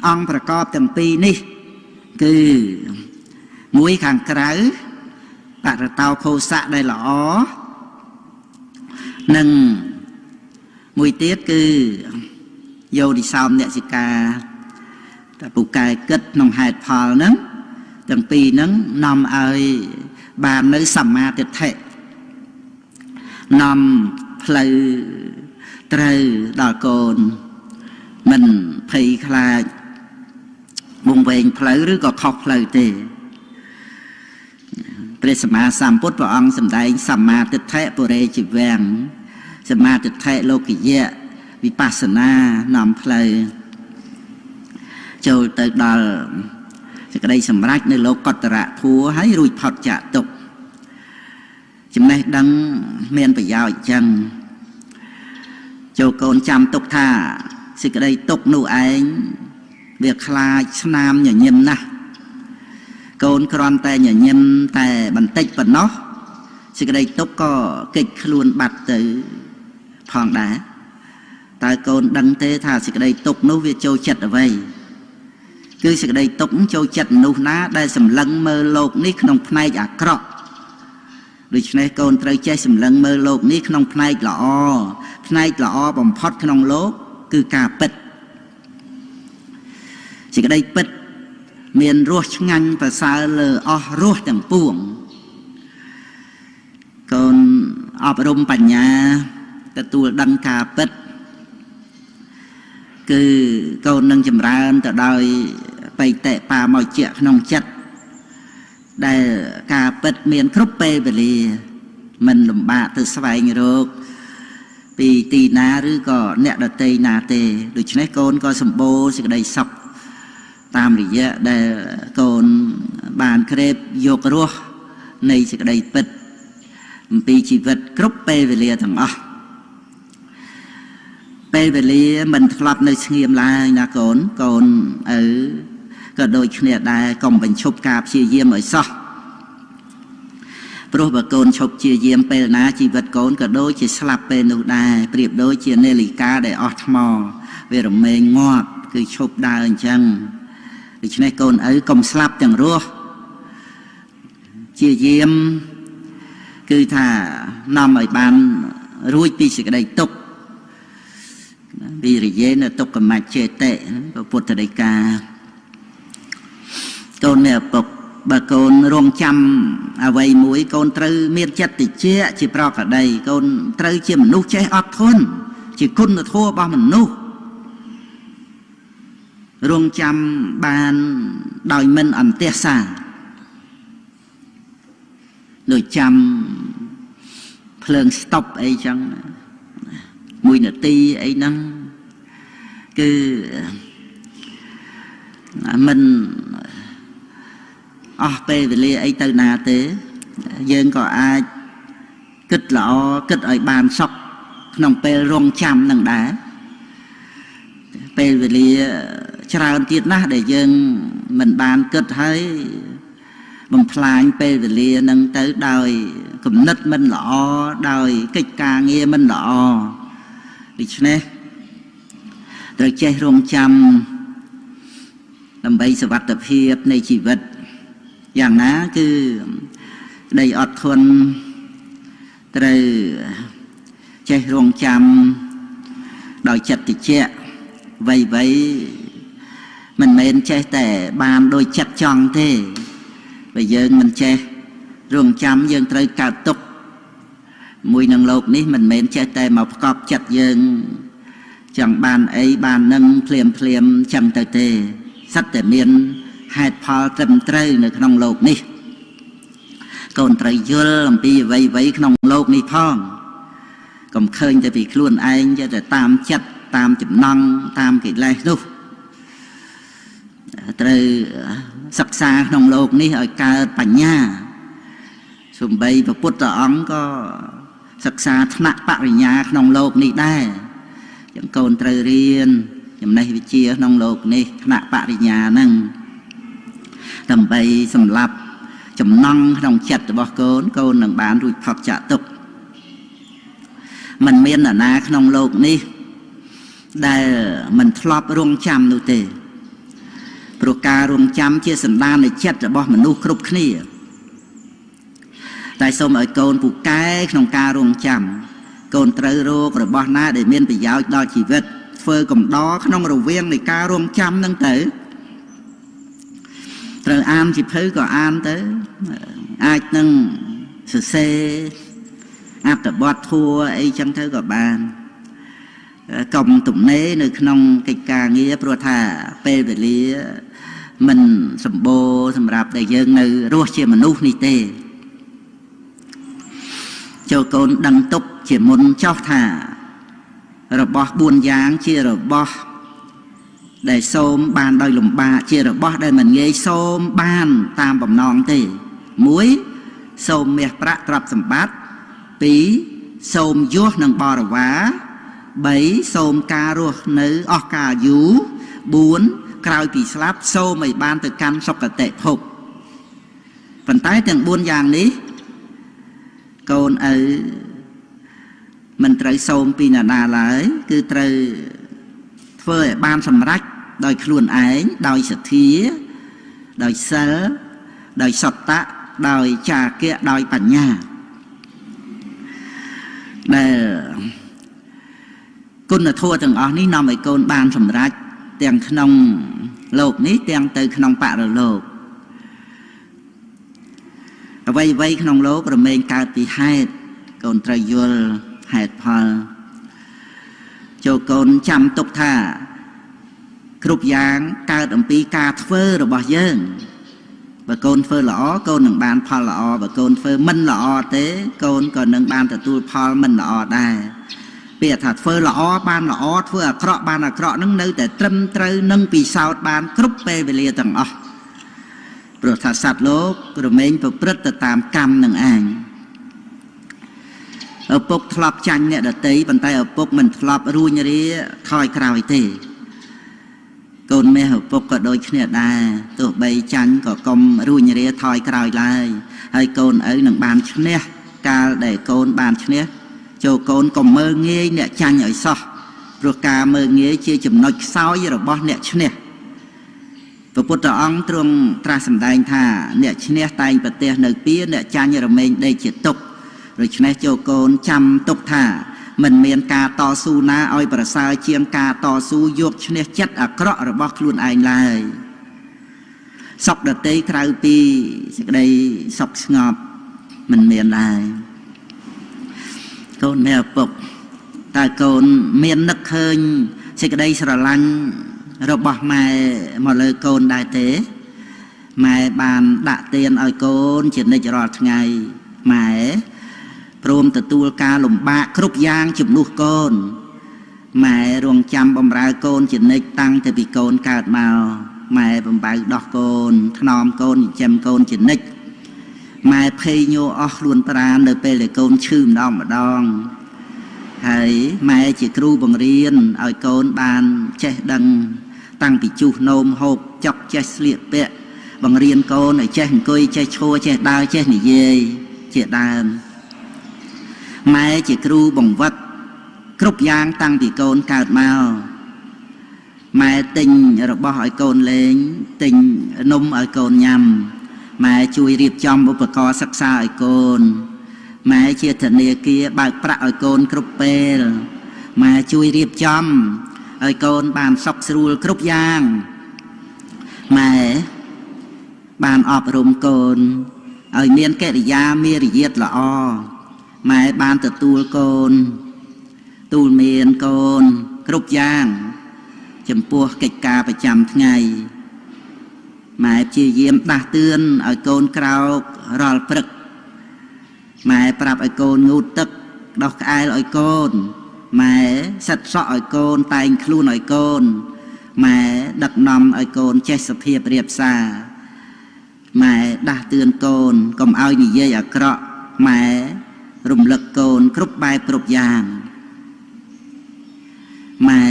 អង្គប្រកបទាំងពីរនេះគឺមួយខាងក្រៅបរតោខោសៈដែលល្អនិងមួយទៀតគឺយោនិសោមនសិកាតែពូកែគិតក្នុងហេតុផលហ្នឹងទាំងពីរហ្នឹងនាំឲ្យបាននៅសម្មាទិដ្ឋិនាំផ្លូវត្រូវដល់កូនមិនភ័យខ្លាចវង្វេងផ្លូវឬក៏ខុសផ្លូវទេព្រះសម្មាសម្ពុទ្ធព្រះអង្គសម្ដែងសម្មាទិដ្ឋិពុរេជីវាំងសម្មាទិដ្ឋិលោកយៈវិបស្សនានាំផ្លូវចូលទៅដល់សេចក្តីសម្រេចនៅលោកកតរៈធัวហើយរួចផុតចាកទុក្ខចំណេះដឹងមានប្រយោជន៍ចឹងចូលកូនចាំទុកថាសេចក្តីទុក្ខនោះឯងវាខ្លាចស្នាមញញឹមណាស់កូនគ្រាន់តែញញឹមតែបន្តិចប៉ុណ្ណោះសេចក្តីទុក្ខក៏គេចខ្លួនបាត់ទៅផងដែរតើកូនដឹងទេថាសេចក្តីទុក្ខនោះវាចូលចិត្តអ្វីគឺសេចក្តីទុក្ខចូលចិត្តមនុស្សណាដែលសម្លឹងមើលលោកនេះក្នុងផ្នែកអាក្រក់ដូច្នេះកូនត្រូវចេះសម្លឹងមើលលោកនេះក្នុងផ្នែកល្អផ្នែកល្អបំផុតក្នុងលោកគឺការពិតសេចក្តីពិតមានរសឆ្ងាញ់ប្រសើរលើអស់រសទាំងពួងកូន អប់រំបញ្ញាទទួលដឹងការពិតគឺកូននឹងចម្រើនទៅដោយបៃតេបាមកជាក្នុងចិត្តដែលការពិតមានគ្រប់ពេលវេលាមិនលំបាកទៅស្វែងរកពីទីណាឬក៏អ្នកដទៃណាទេដូច្នេះកូនក៏សម្បូរសេចក្តីសុខតាមរយៈដែលកូនបានក្រេបយករស់នៃសេចក្តីពិតអំពីជីវិតគ្រប់ពេលវេលាទាំងអស់ពេលវេលាមិនធ្លាប់នៅស្ងៀមឡើយណាកូនឪក៏ដូចគ្នាដែរកុំបញ្ឈប់ការព្យាយាមឲ្យសោះព្រោះបើកូនឈប់ព្យាយាមពេលណាជីវិតកូនក៏ដូចជាស្លាប់ពេលនោះដែរប្រៀបដូចជានាឡិកាដែលអស់ថ្មវារមែងងាប់គឺឈប់ដើរអញ្ចឹងដូច្នេះកូនឪកុំស្លាប់ទាំងរស់ព្យាយាមគឺថានាំឲ្យបានរួចពីសេចក្តីទុក្ខវិរិយេនទុក្ខមច្ចេតិពុទ្ធដីកាកូនអ្នកពុកបើកូនរងចាំអ្វីមួយកូនត្រូវមានចិត្តតិចជាប្រកដីកូនត្រូវជាមនុស្សចេះអត់ធន់ជាគុណធម៌របស់មនុស្សរងចាំបានដោយមិនអន្ទះសាដូចចាំភ្លើងស្តុបអីចឹង1នាទីអីហ្នឹងគឺមិនអស់ពេលវេលាអីទៅណាទេយើងក៏អាចគិតល្អគិតឲ្យបានសុខក្នុងពេលរងចាំនឹងដែរពេលវេលាច្រើនទៀតណាស់ដែលយើងមិនបានគិតហើយបំផ្លាញពេលវេលានឹងទៅដោយគំនិតមិនល្អដោយកិច្ចការងារមិនល្អដូច្នេះត្រូវចេះរងចាំដើម្បីសុវត្ថិភាពនៃជីវិតយ៉ាងណាគឺដីអត់ធន់ត្រូវចេះរងចាំដោយចិត្តតិចវៃមិនមែនចេះតែបានដោយចិត្តចង់ទេបើយើងមិនចេះរងចាំយើងត្រូវកើតទុក្ខមួយនឹងលោកនេះមិនមែនចេះតែមកផ្កប់ចិត្តយើងចង់បានអីបាននឹងភ្លាមចឹងទៅទេសិតតែមានហេតុផលត្រឹមត្រូវនៅក្នុងលោកនេះកូនត្រូវយល់អំពីអ្វីក្នុងលោកនេះផងកុំឃើញតែពីខ្លួនឯងចេះតែតាមចិត្តតាមចំណង់តាមកិលេសនោះត្រូវសិក្សាក្នុងលោកនេះឲ្យកើតបញ្ញាសូម្បីព្រះពុទ្ធអង្គក៏សិក្សាថ្នាក់បរិញ្ញាក្នុងលោកនេះដែរចឹងកូនត្រូវរៀនចំណេះវិជ្ជាក្នុងលោកនេះថ្នាក់បរិញ្ញាហ្នឹងដើម្បីសម្រាប់ចំណង់ក្នុងចិត្តរបស់កូននឹងបានរួចផុតចាកទុក្ខมันមាននរណាក្នុងលោកនេះដែលមិនធ្លាប់រងចាំនោះទេព្រោះការរងចាំជាសន្តាននៃចិត្តរបស់មនុស្សគ្រប់គ្នាតែសូមឲ្យកូនពូកែក្នុងការរងចាំកូនត្រូវរករបស់ណាដែលមានប្រយោជន៍ដល់ជីវិតធ្វើកំដរក្នុងរវាងនៃការរងចាំហ្នឹងទៅត្រូវអានជាភៅក៏អានទៅអាចនឹងសរសេរអត្ថបទធัวអីចឹងទៅក៏បានកុំទំនេរនៅក្នុងកិច្ចការងារព្រោះថាពេលវេលាមិនសម្បូរសម្រាប់ដែលយើងនៅរស់ជាមនុស្សនេះទេចូលកូនដឹងទុកជាមុនចោះថារបស់4យ៉ាងជារបស់ដែលសូមបានដោយលំបាកជារបស់ដែលមិនងាយសូមបានតាមបំណងទេ1សូមមាសប្រាក់ទ្រព្យសម្បត្តិ2សូមយសនិងបរិវារ3សូមការរស់នៅអស់កាលយូរ4ក្រោយពីស្លាប់សូមឲ្យបានទៅកាន់សុគតិភពប៉ុន្តែទាំង4យ៉ាងនេះកូនឪមិនត្រូវសូមពីអ្នកណាឡើយគឺត្រូវធ្វើឲ្យបានសម្រេចដោយខ្លួនឯងដោយសទ្ធាដោយសិលដោយសត្តៈដោយចាគៈដោយបញ្ញាដែលគុណធម៌ទាំងអស់នេះនាំឲ្យកូនបានសម្រេចទាំងក្នុងលោកនេះទាំងទៅក្នុងបរលោកអ្វីក្នុងលោករមែងកើតពីហេតុ កូនត្រូវយល់ហេតុផលចូលកូនចាំទុកថាគ្រប់យ៉ាងកើតអំពីការធ្វើរបស់យើងបើកូនធ្វើល្អកូននឹងបានផលល្អបើកូនធ្វើមិនល្អទេកូនក៏នឹងបានទទួលផលមិនល្អដែរពេលថាធ្វើល្អបានល្អធ្វើអាក្រក់បានអាក្រក់នឹងនៅតែត្រឹមត្រូវនឹងពិសោធន៍បានគ្រប់ពេលវេលាទាំងអស់ព្រោះថាសត្វលោករមែងប្រព្រឹត្តទៅតាមកម្មនឹងឯងឪពុកធ្លាប់ចាញ់អ្នកដទៃប៉ុន្តែឪពុកមិនធ្លាប់រួញរាថយក្រោយទេកូនមាសឪពុកក៏ដូចគ្នាដែរទោះបីចាញ់ក៏កុំរួញរាថយក្រោយឡើយហើយកូនឪនឹងបានឈ្នះកាលដែលកូនបានឈ្នះចូលកូនកុំមើលងាយអ្នកចាញ់ឲ្យសោះព្រោះការមើលងាយជាចំណុចខ្សោយរបស់អ្នកឈ្នះព្រះពុទ្ធអង្គទ្រង់ត្រាស់សម្ដែងថាអ្នកឈ្នះតែងប្រទះនៅពៀអ្នកចាញ់រមែងដេកជាទុក្ខដូច្នេះចូលកូនចាំទុកថាមិនមានការតស៊ូណាឲ្យប្រសើរជាងការតស៊ូយកឈ្នះចិត្តអាក្រក់របស់ខ្លួនឯងឡើយសុខដតីក្រៅពីសេចក្តីសុខស្ងប់មិនមានឡើយកូនមេឪពុកតើកូនមាននឹកឃើញសេចក្តីស្រឡាញ់របស់ម៉ែមកលើកូនដែរទេម៉ែបានដាក់ទានឲ្យកូនជានិច្ចរាល់ថ្ងៃម៉ែព្រមទទួលការលំបាកគ្រប់យ៉ាងជំនួសកូនម៉ែរងចាំបំរើកូនជានិច្ចតាំងតែពីកូនកើតមកម៉ែបំបៅដោះកូនថ្នមកូនចិញ្ចឹមកូនជានិច្ចម៉ែភ័យញ័រអស់ខ្លួនប្រាណនៅពេលដែលកូនឈឺម្ដងម្ដងហើយម៉ែជាគ្រូបង្រៀនឲ្យកូនបានចេះដឹងតាំងពីជុះនោមហូបចុកចេះស្លៀកពាក់បង្រៀនកូនឲ្យចេះអង្គុយចេះឈរចេះដើរចេះនិយាយជាដើមម៉ែជាគ្រូបង្វឹកគ្រប់យ៉ាងតាំងពីកូនកើតមកម៉ែទិញរបស់ឲ្យកូនលេងទិញនំឲ្យកូនញ៉ាំម៉ែជួយរៀបចំឧបករណ៍សិក្សាឲ្យកូនម៉ែជាធនាគារបើកប្រាក់ឲ្យកូនគ្រប់ពេលម៉ែជួយរៀបចំឲ្យកូនបានសុខស្រួលគ្រប់យ៉ាងម៉ែបានអប់រំកូនឲ្យមានកិរិយាមារយាទល្អម៉ែបានទទួលកូនទូលមានកូនគ្រប់យ៉ាងចំពោះកិច្ចការប្រចាំថ្ងៃម៉ែព្យាយាមដាស់តឿនឲ្យកូនក្រោករាល់ព្រឹកម៉ែប្រាប់ឲ្យកូនងូតទឹកដោះក្អែលឲ្យកូនម៉ែសិតសក់ឲ្យកូនតែងខ្លួនឲ្យកូនម៉ែដឹកនាំឲ្យកូនចេះសភាពរៀបសារម៉ែដាស់តឿនកូនកុំឲ្យនិយាយអាក្រក់ម៉ែរំលឹកកូនគ្រប់បែបគ្រប់យ៉ាងម៉ែ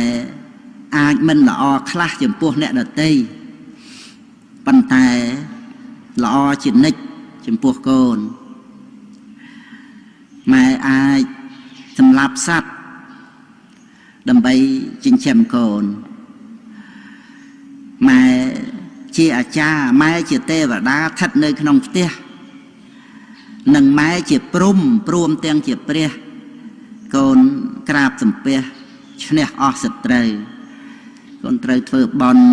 អាចមិនល្អខ្លះចំពោះអ្នកដទៃប៉ុន្តែល្អជានិច្ចចំពោះកូនម៉ែអាចសម្លាប់សត្វដើម្បីចិញ្ចឹមកូនម៉ែជាអាចារ្យម៉ែជាទេវតាស្ថិតនៅក្នុងផ្ទះនិងម៉ែជាព្រំទាំងជាព្រះកូនក្រាបសំពះឈ្នះអស់សត្រូវកូនត្រូវធ្វើបន់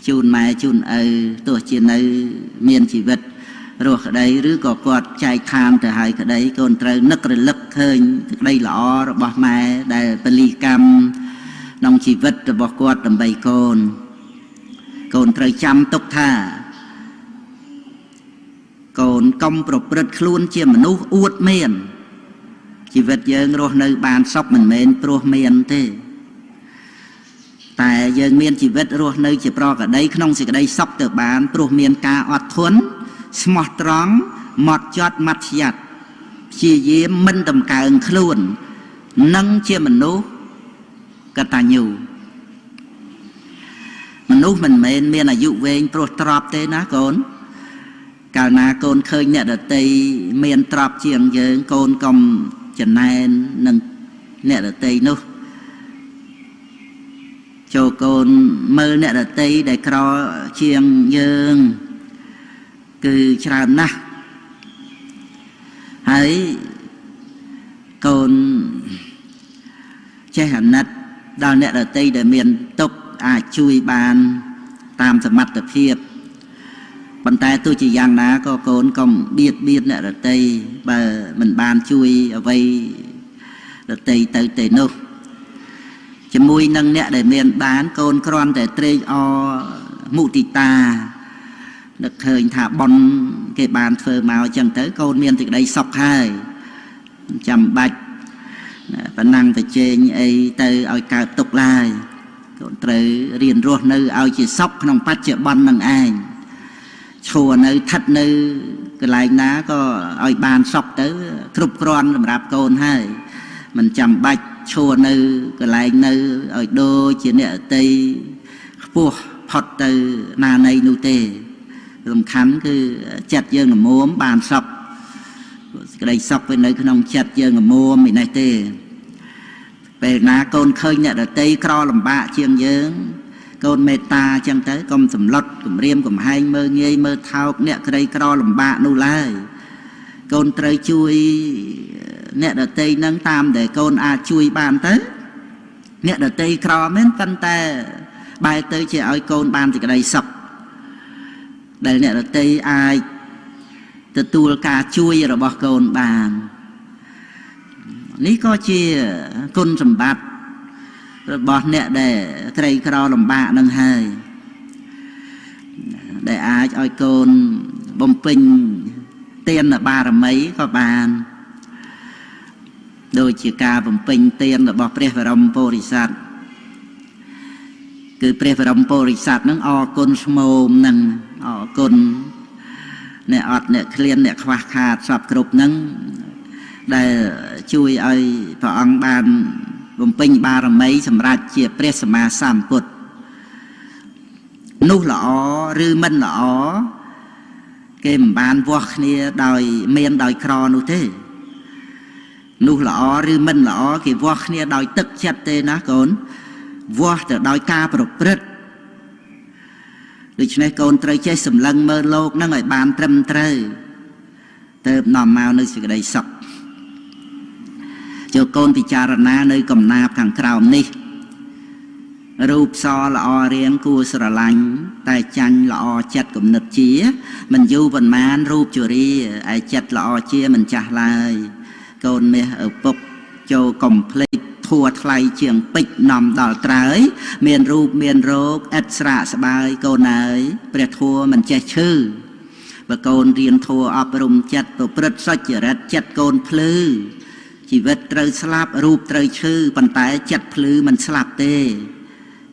ជូនម៉ែជូនឪទោះជានៅមានជីវិតរស់ក្តីឬក៏គាត់ចែកឋានទៅហើយក្តីកូនត្រូវនឹករលឹកឃើញក្តីល្អរបស់ម៉ែដែលពលីកម្មក្នុងជីវិតរបស់គាត់ដើម្បីកូនកូនត្រូវចាំទុកថាកូនកុំប្រព្រឹត្តខ្លួនជាមនុស្សអួតមានជីវិតយើងរស់នៅបានសុខមិនមែនព្រោះមានទេតែយើងមានជីវិតរស់នៅជាប្រក្រតីក្នុងសេចក្តីសុខទៅបានព្រោះមានការអត់ធន់ស្មោះត្រង់ម៉ត់ចត់ម៉ាត់យ៉ាត់ព្យាយាមមិនតម្កើងខ្លួននិងជាមនុស្សកតញ្ញូមនុស្សមិនមែនមានអាយុវែងព្រោះទ្រព្យទេណាកូនកាលណាកូនឃើញអ្នកដទៃមានទ្រព្យជាងយើងកូនកុំចំណែននឹងអ្នកដទៃនោះចូលកូនមើលអ្នកដទៃដែលក្រជាងយើងគឺច្រើនណាស់ហើយកូនចេះអាណិតដល់អ្នកដទៃដែលមានទុក្ខអាចជួយបានតាមសមត្ថភាពប ប៉ុន្តែទោះជាយ៉ាងណាក៏កូនកុំបៀតអ្នកដទៃបើមិនបានជួយអ្វីដទៃទៅទេនោះជាមួយនឹងអ្នកដែលមានបានកូនគ្រាន់តែត្រេកអរមុទិតានឹកឃើញថាប៉ុនគេបានធ្វើមកអញ្ចឹងទៅកូនមានសេចក្តីសុខហើយចាំបាច់ប៉ុណ្ណឹងទៅជែងអីទៅឲ្យកើតទុកឡើយកូនត្រូវរៀនរស់នៅឲ្យជាសុខក្នុងបច្ចុប្បន្ននឹងឯងឈរនៅស្ថិតនៅកន្លែងណាក៏ឲ្យបានសុខទៅគ្រប់គ្រាន់សម្រាប់កូនហើយមិនចាំបាច់ឈរនៅកន្លែងនៅឲ្យដូចជាអ្នកអតីខ្ពស់ផុតទៅណានៃនោះទេសំខាន់គឺចិត្តយើងល្មមបានសុខសេចក្តីសុខវានៅក្នុងចិត្តយើងល្មមឯនេះទេពេលណាកូនឃើញអ្នកដទៃក្រលំបាកជាងយើងកូនមេត្តាអញ្ចឹងទៅកុំសម្លុតគំរាមកំហែងមើលងាយមើលថោកអ្នកក្រីក្រលំបាកនោះឡើយកូនត្រូវជួយអ្នកដទៃនឹងតាមដែលកូនអាចជួយបានទៅអ្នកដទៃក្រមែនប៉ុន្តែបែរទៅជាឲ្យកូនបានសេចក្តីសុខដែលអ្នកដទៃអាចទទួលការជួយរបស់កូនបាននេះក៏ជាគុណសម្បត្តិរបស់អ្នកដែលក្រីក្រលំបាកនឹងហើយដែលអាចឲ្យកូនបំពេញទានបារមីក៏បានដូចជាការបំពេញទានរបស់ព្រះបរមពុរិស័ទគឺព្រះបរមពុរិស័ទនឹងអរគុណស្មោមនឹងអរគុណអ្នកអត់អ្នកឃ្លានអ្នកខ្វះខាតសពគ្រប់នឹងដែលជួយឲ្យព្រះអង្គបានបំពេញបារមីសម្រាប់ជាព្រះសម្មាសម្ពុទ្ធនោះល្អឬមិនល្អគេមិនបានវាស់គ្នាដោយមានដោយក្រនោះទេនោះល្អឬមិនល្អគេវាស់គ្នាដោយទឹកចិត្តទេណាកូនវាស់ទៅដោយការប្រព្រឹត្តដូច្នេះកូនត្រូវចេះសម្លឹងមើលលោកនឹងឲ្យបានត្រឹមត្រូវទៅនាំមកនៅសេចក្តីសុខចូលកូនពិចារណានៅកំណាព្យខាងក្រោមនេះរូបសល្អរៀងគួរស្រឡាញ់តែចាញ់ល្អចិត្តគំនិតជាមិនយូរប៉ុន្មានរូបជរាឯចិត្តល្អជាមិនចាស់ឡើយកូនមាសឪពុកចូលកុំភ្លេចធัวថ្លៃជាងពេជ្រនាំដល់ត្រើយមានរូបមានរោគឥតស្រាកស្បើយកូនអើយព្រះធัวមិនចេះឈឺបើកូនរៀនធัวអប់រំចិត្តប្រព្រឹត្តសុចរិតចិត្តកូនភ្លឺជីវិតត្រូវស្លាប់រូបត្រូវឈឺប៉ុន្តែចិត្តភ្លឺមិនស្លាប់ទេ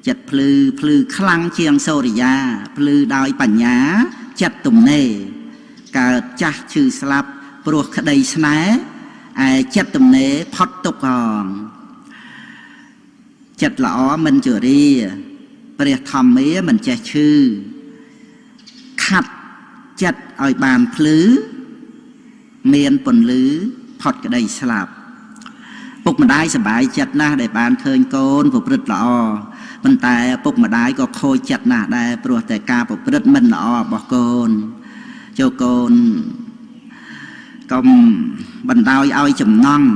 ចិត្តភ្លឺខ្លាំងជាងសូរិយាភ្លឺដោយបញ្ញាចិត្តទំនេរកើតចាស់ឈឺស្លាប់ព្រោះក្តីស្នេហ៍ឯចិត្តទំនេរផុតទុក្ខផងចិត្តល្អមិនជរាព្រះធម្មាមិនចេះឈឺខាត់ចិត្តឲ្យបានភ្លឺមានពន្លឺផុតក្តីស្លាប់ពុកម្ដាយសប្បាយចិត្តណាស់ដែលបានឃើញកូនប្រព្រឹត្តល្អប៉ុន្តែពុកម្ដាយក៏ខូចចិត្តណាស់ដែរព្រោះតែការប្រព្រឹត្តមិនល្អរបស់កូនចូលកូនកុំបណ្ដោយឲ្យចំណង់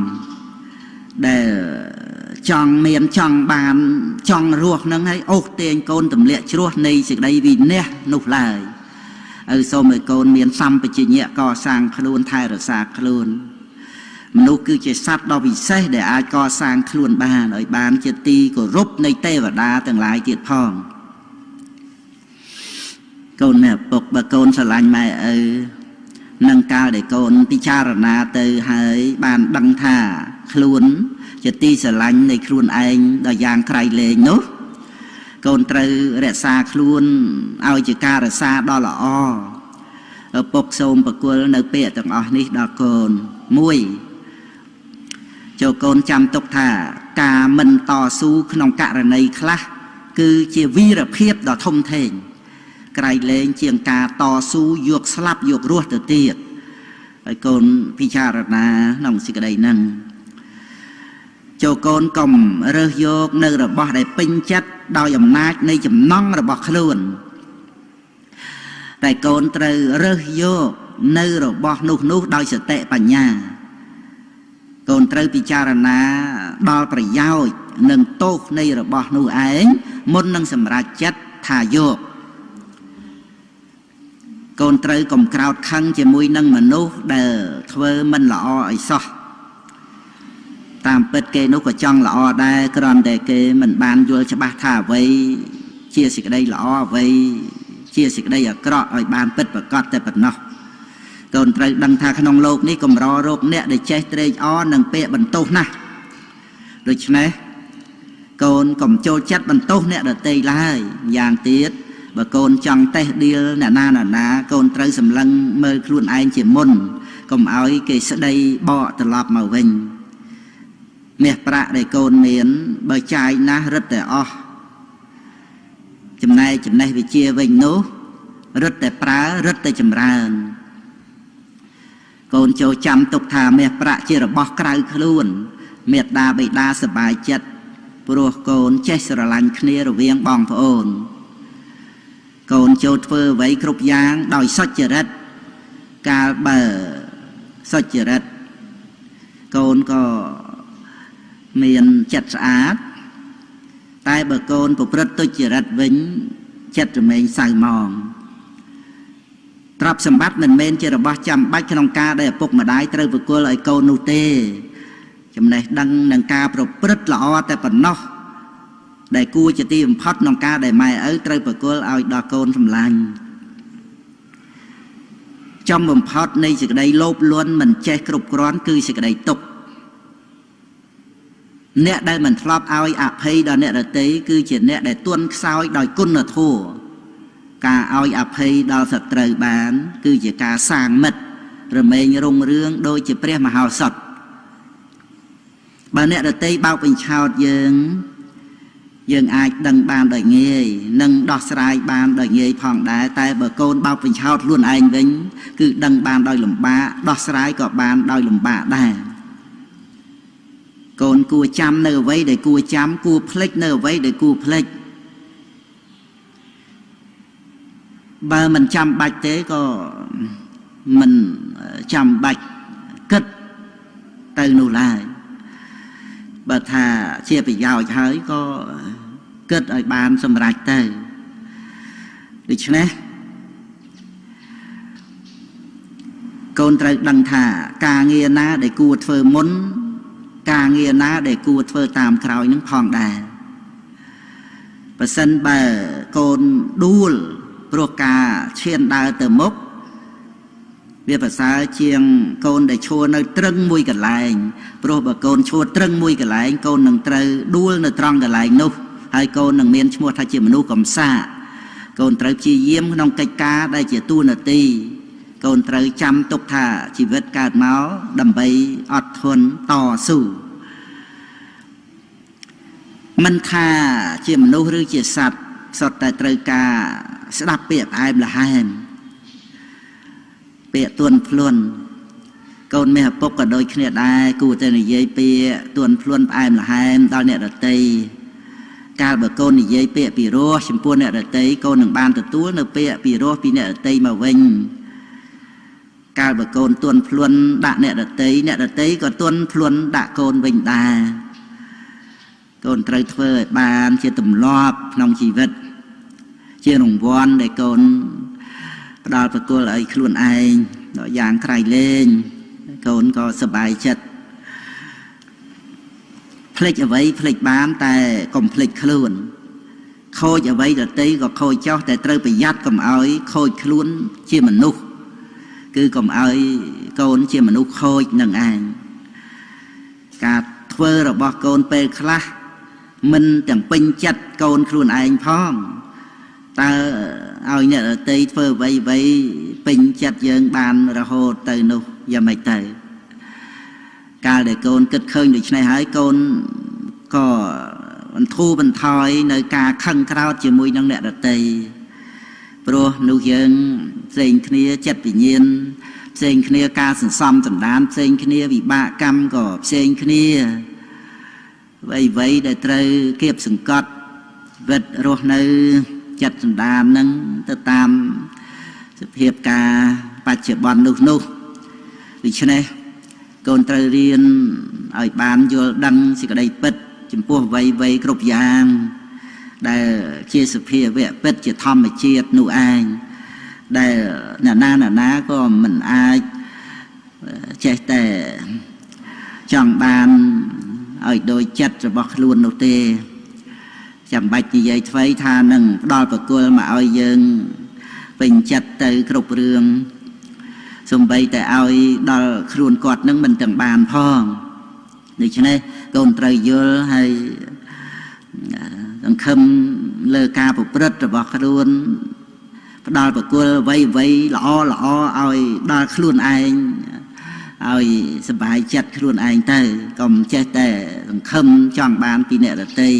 ដែលចង់មានចង់បានចង់រស់នឹងឲ្យអូសទាញកូនទម្លាក់ជ្រោះនៃសេចក្តីវិន័យនោះឡើយឲ្យសូមឲ្យកូនមានសម្បជញ្ញៈកសាងខ្លួនថែរក្សាខ្លួនមនុស្សគឺជាសត្វដ៏ពិសេសដែលអាចកសាងខ្លួនបានឲ្យបានជាទីគោរពនៃទេវតាទាំងឡាយទៀតផងកូនអ្នកពុកបើកូនស្រឡាញ់ម៉ែឪនឹងកាលដែលកូនពិចារណាទៅហើយបានដឹងថាខ្លួនជាទីស្រឡាញ់នៃខ្លួនឯងដល់យ៉ាងក្រៃលែងនោះកូនត្រូវរក្សាខ្លួនឲ្យជាការរក្សាដ៏ល្អឪពុកសូមប្រគល់នៅពាក្យទាំងអស់នេះដល់កូន1ចូលកូនចាំទុកថាការមិនតស៊ូក្នុងករណីខ្លះគឺជាវីរភាពដ៏ធំធេងក្រៃលែងជាងការតស៊ូយកស្លាប់យករស់ទៅទៀតហើយកូនពិចារណាក្នុងសេចក្តីហ្នឹងចូលកូនកុំរើសយកនៅរបស់ដែលពេញចិត្តដោយអំណាចនៃចំណង់របស់ខ្លួនតែកូនត្រូវរើសយកនៅរបស់នោះដោយសតិបញ្ញាកូនត្រូវពិចារណាដល់ប្រយោជន៍និងទោសនៃរបស់នោះឯងមុននឹងសម្រេចចិត្តថាយកក កូនត្រូវកុំក្រោតខឹងជាមួយនឹងមនុស្សដែលធ្វើមិនល្អអីសោះតាមពិតគេនោះក៏ចង់ល្អដែរគ្រាន់តែគេមិនបានយល់ច្បាស់ថាអ្វីជាសេចក្តីល្អអ្វីជាសេចក្តីអាក្រក់ឲ្យបានពិតប្រាកដតែប៉ុណ្ណោះកូនត្រូវដឹងថាក្នុងโลกនេះកម្ររោគអ្នកដែលចេះត្រេកអរនឹងពាក្យបន្ទោសណាស់ដូច្នេះកូនកុំចូលចិត្តបន្ទោសអ្នកដទៃឡើយយ៉ាងទៀតបើកូនចង់តេះដៀលអ្នកណាកូនត្រូវសម្លឹងមើលខ្លួនឯងជាមុនកុំឲ្យគេស្ដីបកត្រឡប់មកវិញមាសប្រាក់ដែលកូនមានបើចាយណាស់រឹតតែអស់ចំណែកចំណេះវិជ្ជាវិញនោះរឹតតែប្រើរឹតតែចម្រើនកូនចូលចាំទុកថាមាសប្រាក់ជារបស់ក្រៅខ្លួនមេត្តាបិតាសប្បាយចិត្តព្រោះកូនចេះស្រឡាញ់គ្នារវាងបងប្អូនកូនចូលធ្វើអ្វីគ្រប់យ៉ាងដោយសុចរិតកាលបើសុចរិតកូនក៏មានចិត្តស្អាតតែបើកូនប្រព្រឹត្តទុច្ចរិតវិញចិត្តរមែងសៅហ្មងទ្រព្យសម្បត្តិមិនមែនជារបស់ចាំបាច់ក្នុងការដែលឪពុកម្ដាយត្រូវប្រគល់ឲ្យកូននោះទេចំណេះដឹងនឹងការប្រព្រឹត្តល្អតែប៉ុណ្ណោះដែលគួរជាទីបំផុតក្នុងការដែលម៉ែឪត្រូវប្រគល់ឲ្យដល់កូនសម្លាញ់ចំបំផុតនៃសេចក្តីលោភលន់មិនចេះគ្រប់គ្រាន់គឺសេចក្តីទុក្ខអ្នកដែលមិនធ្លាប់ឲ្យអភ័យដល់អ្នកដទៃគឺជាអ្នកដែលទន់ខ្សោយដោយគុណធម៌ការឲ្យអភ័យដល់សត្រូវបានគឺជាការសាងមិត្តរមែងរុងរឿងដូចជាព្រះមហោសថបើអ្នកដទៃបោកបញ្ឆោតយើងអាចដឹងបានដោយងាយនិងដោះស្រាយបានដោយងាយផងដែរតែបើកូនបោកបញ្ឆោតខ្លួនឯងវិញគឺដឹងបានដោយលំបាកដោះស្រាយក៏បានដោយលំបាកដែរកូនគួរចាំនៅអ្វីដែលគួរចាំគួរភ្លេចនៅអ្វីដែលគួរភ្លេចបើមិនចាំបាច់ទេក៏មិនចាំបាច់គិតទៅនោះឡើយបើថាជាប្រយោជន៍ហើយក៏គិតឲ្យបានសម្រេចទៅដូច្នេះកូនត្រូវដឹងថាការងារណាដែលគួរធ្វើមុនការងារណាដែលគួរធ្វើតាមក្រោយនឹងផងដែរបើសិនបើកូនដួលព្រោះការឈានដើរទៅមុខវាប្រសើរជាងកូនដែលឈរនៅត្រឹងមួយកន្លែងព្រោះបើកូនឈរត្រឹងមួយកន្លែងកូននឹងត្រូវដួលនៅត្រង់កន្លែងនោះហើយកូននឹងមានឈ្មោះថាជាមនុស្សកំសាកូនត្រូវព្យាយាមក្នុងកិច្ចការដែលជាតួនាទីកូនត្រូវចាំទុកថាជីវិតកើតមកដើម្បីអត់ធន់តស៊ូមិនថាជាមនុស្សឬជាសត្វសុទ្ធតែត្រូវការស្ដាប់ពាក្យផ្អែមល្ហែមពាក្យទន់ភ្លន់កូនមាសឪពុកក៏ដូចគ្នាដែរគួរតែនិយាយពាក្យទន់ភ្លន់ផ្អែមល្ហែមដល់អ្នកដទៃកាលបើកូននិយាយពាក្យពីរោះចំពោះអ្នកដទៃកូននឹងបានទទួលនៅពាក្យពីរោះពីអ្នកដទៃមកវិញកាលបើកូនទន់ភ្លន់ដាក់អ្នកដទៃក៏ទន់ភ្លន់ដាក់កូនវិញដែរកូនត្រូវធ្វើឲ្យបានជាទម្លាប់ក្នុងជីវិតជារង្វាន់ដែលកូនផ្ដល់ប្រគល់ឲ្យខ្លួនឯងដល់យ៉ាងក្រៃលែងកូនក៏សប្បាយចិត្តភ្លេចអ្វីភ្លេចបានតែកុំភ្លេចខ្លួនខូចអ្វីដទៃក៏ខូចចោះតែត្រូវប្រយ័ត្នកុំឲ្យខូចខ្លួនជាមនុស្សគឺកុំឲ្យកូនជាមនុស្សខូចនឹងឯងការធ្វើរបស់កូនពេលខ្លះមិនទាំងពេញចិត្តកូនខ្លួនឯងផងតើឲ្យអ្នកដទៃធ្វើអ្វីពេញចិត្តយើងបានរហូតទៅនោះយ៉ាងម៉េចទៅកាលដែលកូនគិតឃើញដូច្នេះហើយកូនក៏បន្ធូរបន្ថយនៅការខឹងក្រោធជាមួយនឹងអ្នកដទៃព្រោះនោះយើងផ្សេងគ្នាចិត្តវិញ្ញាណផ្សេងគ្នាការសន្សំសន្តានផ្សេងគ្នាវិបាកកម្មក៏ផ្សេងគ្នាអ្វីដែលត្រូវគៀបសង្កត់វិតរស់នៅចិត្តសន្តាននឹងទៅតាមសភាពការបច្ចុប្បន្ននោះដូច្នេះកូនត្រូវរៀនឲ្យបានយល់ដឹងសេចក្តីពិតចំពោះអ្វីគ្រប់យ៉ាងដែលជាសភាវៈពិតជាធម្មជាតិនោះឯង ដែលអ្នកណាក៏មិនអាចចេះតែចង់បានឲ្យដោយចិត្តរបស់ខ្លួននោះទេចាំបាច់និយាយថ្មីថានឹងផ្ដល់ប្រគល់មកឲ្យយើងពេញចិត្តទៅគ្រប់រឿងសំបីតែឲ្យដល់ខ្លួនគាត់នឹងមិនទាំងបានផងដូច្នេះកូនត្រូវយល់ហើយសង្ឃឹមលើការប្រព្រឹត្តរបស់ខ្លួនផ្ដល់ប្រគល់អ្វីល្អឲ្យដល់ខ្លួនឯងឲ្យសប្បាយចិត្តខ្លួនឯងទៅកុំចេះតែសង្ឃឹមចង់បានពីអ្នកដទៃ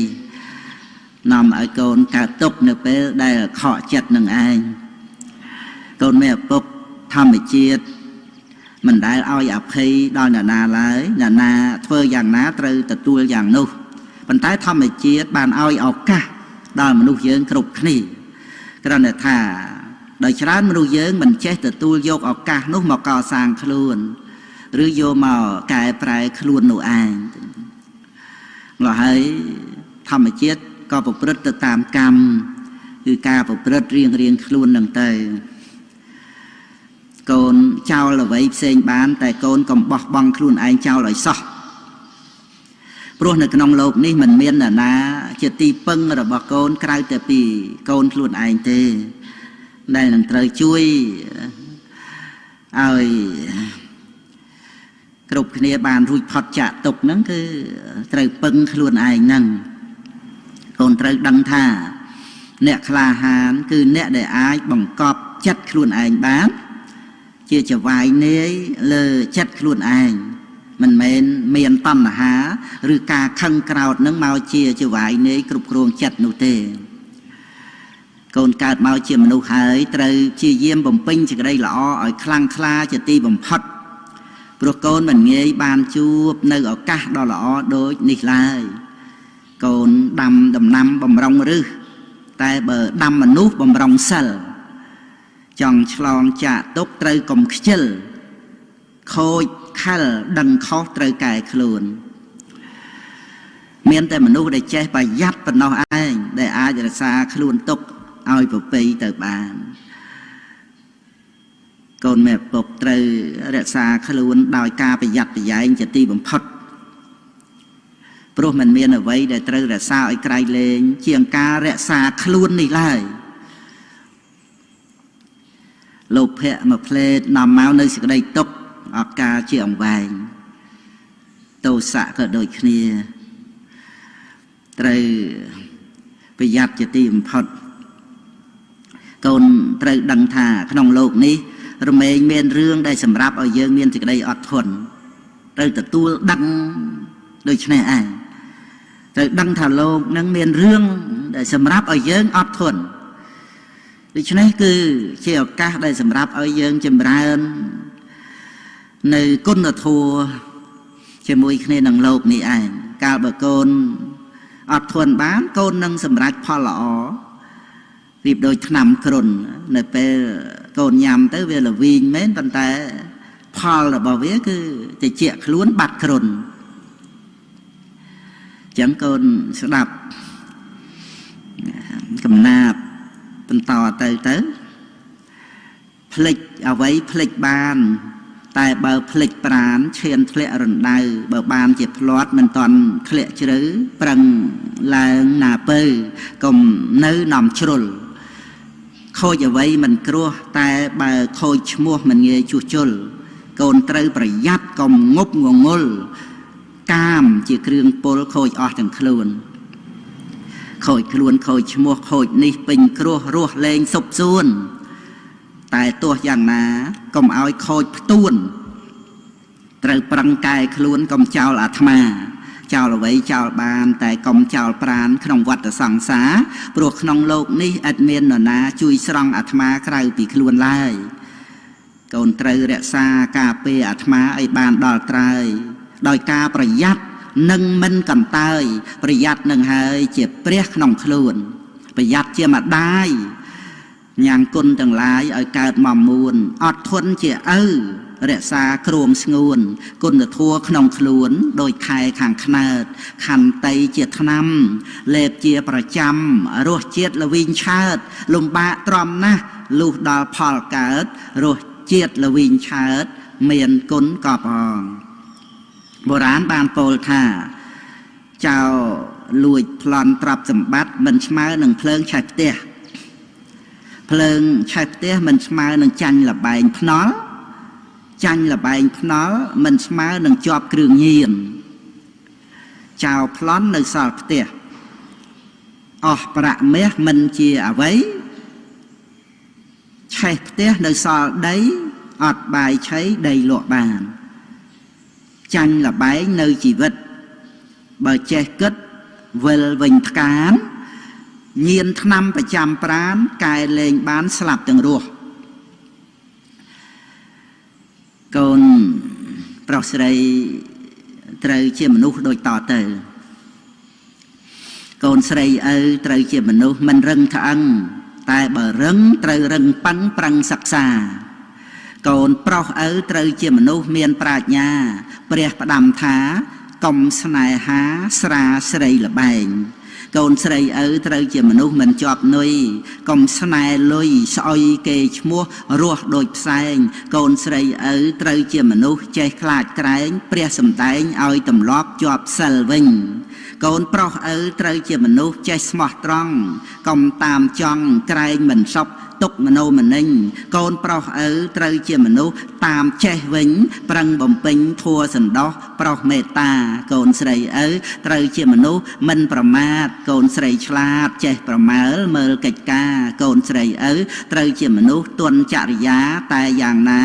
នាំឲ្យកូនកើតទុក្ខនៅពេលដែលខកចិត្តនឹងឯងកូនមានឪពុកធម្មជាតិមិនដែលឲ្យអភ័យដល់អ្នកណាឡើយអ្នកណាធ្វើយ៉ាងណាត្រូវទទួលយ៉ាងនោះប៉ុន្តែធម្មជាតិបានឲ្យឱកាសដល់មនុស្សយើងគ្រប់គ្នាគ្រាន់តែថាដោយច្រើនមនុស្សយើងមិនចេះទទួលយកឱកាសនោះមកកសាងខ្លួនឬយកមកកែប្រែខ្លួននោះឯងម្ល៉េះហើយធម្មជាតិក៏ប្រព្រឹត្តទៅតាមកម្មគឺការប្រព្រឹត្តរៀងខ្លួននឹងទៅកូនចោលអ្វីផ្សេងបានតែកូនកុំបោះបង់ខ្លួនឯងចោលឲ្យសោះព្រោះនៅក្នុងโลกនេះមិនមាននរណាជាទីពឹងរបស់កូនក្រៅតែពីកូនខ្លួនឯងទេដែលនឹងត្រូវជួយឲ្យគ្រប់គ្នាបានរួចផុតចាកទុក្ខហ្នឹងគឺត្រូវពឹងខ្លួនឯងហ្នឹងកូនត្រូវដឹងថាអ្នកក្លាហានគឺអ្នកដែលអាចបង្កប់ចិត្តខ្លួនឯងបានជាចវាយនាយលើចិត្តខ្លួនឯងមិនមែនមានតណ្ហាឬការខឹងក្រោធនឹងមកជាចវាយនាយគ្រប់គ្រងចិត្តនោះទេកូនកើតមកជាមនុស្សហើយត្រូវព្យាយាមបំពេញសេចក្តីល្អឲ្យខ្លាំងក្លាជាទីបំផុតព្រោះកូនមិនងាយបានជួបនៅឱកាសដ៏ល្អដូចនេះឡើយកូនដាំដំណាំបំរុងឫសតែបើដាំមនុស្សបំរុងសិលចង់ឆ្លងចាកទុក្ខត្រូវកុំខ្ជិលខូចខលដឹងខុសត្រូវកែខ្លួនមានតែមនុស្សដែលចេះប្រយ័ត្នប៉ុណ្ណោះឯងដែលអាចរក្សាខ្លួនទុកឲ្យប្រពៃទៅបានកូនមេពុកត្រូវរក្សាខ្លួនដោយការប្រយ័ត្នប្រយែងជាទីបំផុតព្រោះมันមានអ្វីដែលត្រូវរក្សាឲ្យក្រៃលែងជាងការរក្សាខ្លួននេះឡើយលោភៈមួយផ្លេតនាំមកនៅសេចក្តីទុក្ខអកាលជាអង្វែងទោសៈក៏ដូចគ្នាត្រូវប្រយ័ត្នជាទីបំផុតកូនត្រូវដឹងថាក្នុងโลกនេះរមែងមានរឿងដែលសម្រាប់ឲ្យយើងមានសេចក្តីអត់ធន់ត្រូវទទួលដឹងដូច្នេះឯងត្រូវដឹងថាโลกនឹងមានរឿងដែលសម្រាប់ឲ្យយើងអត់ធន់ដូច្នេះគឺជាឱកាសដែលសម្រាប់ឲ្យយើងចម្រើននៅគុណធម៌ជាមួយគ្នានឹងโลกនេះឯងកាលបើកូនអត់ធន់បានកូននឹងសម្រេចផលល្អរៀបដូចថ្នាំគ្រុននៅពេលកូនញ៉ាំទៅវាល្វីងមែនប៉ុន្តែផលរបស់វាគឺតិចខ្លួនបាត់គ្រុនអញ្ចឹងកូនស្ដាប់កំណាព្យបន្តទៅផ្លិចអ្វីផ្លិចបានតែបើផ្លិចប្រានឈានធ្លាក់រណ្ដៅបើបានជាផ្លាត់មិនតាន់ធ្លាក់ជ្រៅប្រឹងឡើងណាពើកុំនៅនាំជ្រុលខូចអ្វីមិនគ្រោះតែបើខូចឈ្មោះមិនងាយជួសជុលកូនត្រូវប្រយ័ត្នកុំងប់ងងុលកាមជាគ្រឿងពុលខូចអស់ទាំងខ្លួនខូចខ្លួនខូចឈ្មោះខូចនេះពេញគ្រោះរស់លែងសុបសួនតែទោះយ៉ាងណាកុំឲ្យខូចផ្ទួនត្រូវប្រឹងកែខ្លួនកុំចោលអាត្មាចោលអ្វីចោលបានតែកុំចោលប្រាណក្នុងវដ្តសង្សារព្រោះក្នុងโลกនេះឥតមាននរណាជួយស្រង់អាត្មាក្រៅពីខ្លួនឡើយកូនត្រូវរក្សាការពារអាត្មាឲ្យបានដល់ត្រើយដោយការប្រយ័ត្ននិងមិនកន្តើយប្រយ័ត្ននឹងហើយជាព្រះក្នុងខ្លួនប្រយ័ត្នជាម្ដាយញ៉ាំងគុណទាំងឡាយឲ្យកើតមកមួនអត់ធន់ជាឪ រក្សាគ្រងស្ងួនគុណធัวក្នុងខ្លួនដោយខែខាងខ្នើតខន្តីជាថ្នាំលេបជាប្រចាំរសជាតិល្វីងឆើតលំបាកទ្រាំណាស់លុះដល់ផលកើតរសជាតិល្វីងឆើតមានគុណក៏ផងបុរាណបានពោលថាចៅលួចប្លន់ទ្រព្យសម្បត្តិមិនស្មើនឹងភ្លើងឆេះផ្ទះភ្លើងឆេះផ្ទះមិនស្មើនឹងចាញ់លបែងភ្នល់ចាញ់លបែងភ្នល់មិនស្មើនឹងជាប់គ្រឿងញៀនចៅប្លន់នៅសល់ផ្ទះអស់ប្រាក់មាសមិនជាអ្វីឆេះផ្ទះនៅសល់ដីអត់បាយឆីដីលក់បានចាញ់លបែងនៅជីវិតបើចេះគិតវិលវិញផ្កានញៀនថ្នាំប្រចាំប្រានកែលែងបានស្លាប់ទាំងរស់កូនប្រុសស្រីត្រូវជាមនុស្សដូចតទៅកូនស្រីឪត្រូវជាមនុស្សមិនរឹងក្អឹងតែបើរឹងត្រូវរឹងប៉ឹងប្រឹងសិក្សាកូនប្រុសឪត្រូវជាមនុស្សមានប្រាជ្ញាព្រះផ្ដាំថាកុំស្នេហាស្រាស្រីលបែងកូនស្រីឪត្រូវជាមនុស្សមិនជាប់នុយកុំស្នេហ៍លុយស្អុយគេឈ្មោះរស់ដូចផ្សែងកូនស្រីឪត្រូវជាមនុស្សចេះខ្លាចក្រែងព្រះសម្ដែងឲ្យទម្លាប់ជាប់សិលវិញកូនប្រុសឪត្រូវជាមនុស្សចេះស្មោះត្រង់កុំតាមចង់ក្រែងមិនសពទុកមโนមនិញកូនប្រុសឪត្រូវជាមនុស្សតាមចេះវិញប្រឹងបំពេញធัวសន្តោសប្រុសមេត្តាកូនស្រីឪត្រូវជាមនុស្សមិនប្រមាទកូនស្រីឆ្លាតចេះប្រមើលមើលកិច្ចការកូនស្រីឪត្រូវជាមនុស្សទន់ចរិយាតែយ៉ាងណា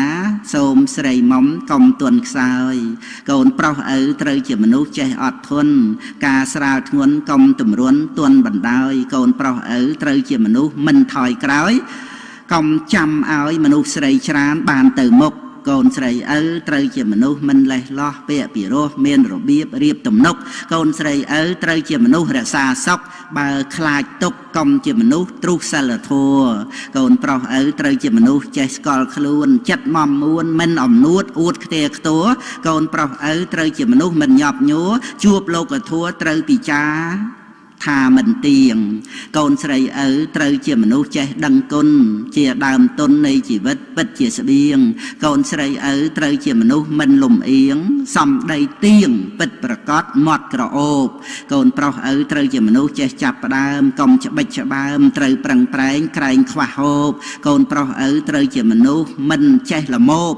សូមស្រីមុំកុំទន់ខ្សោយកូនប្រុសឪត្រូវជាមនុស្សចេះអត់ធន់ការស្រាលធ្ងន់កុំទម្រុនទន់បណ្ដោយកូនប្រុសឪត្រូវជាមនុស្សមិនថយក្រោយកុំចាំឲ្យមនុស្សស្រីច្រានបានទៅមុខកូនស្រីឪត្រូវជាមនុស្សមិនលេះលោះពាក្យពីរោះមានរបៀបរៀបទំនុកកូនស្រីឪត្រូវជាមនុស្សរក្សាសុខបើខ្លាចទុកកុំជាមនុស្សទ្រុសសិលធម៌កូនប្រុសឪត្រូវជាមនុស្សចេះស្គាល់ខ្លួនចិត្តមមមួនមិនអំនួតអួតខ្ទេខ្ទួកូនប្រុសឪត្រូវជាមនុស្សមិនញាប់ញួរជួបលោកធម៌ត្រូវពិចារថាមិនទៀងកូនស្រីឪត្រូវជាមនុស្សចេះដឹងគុណជាដើមទុននៃជីវិតពិតជាស្បៀងកូនស្រីឪត្រូវជាមនុស្សមិនលំអៀងសំដីទៀងពិតប្រកបមាត់ក្រអូបកូនប្រុសឪត្រូវជាមនុស្សចេះចាប់ផ្ដើមកុំច្បិចច្បើមត្រូវប្រឹងប្រែងក្រែងខ្វះហូបកូនប្រុសឪត្រូវជាមនុស្សមិនចេះល្មោប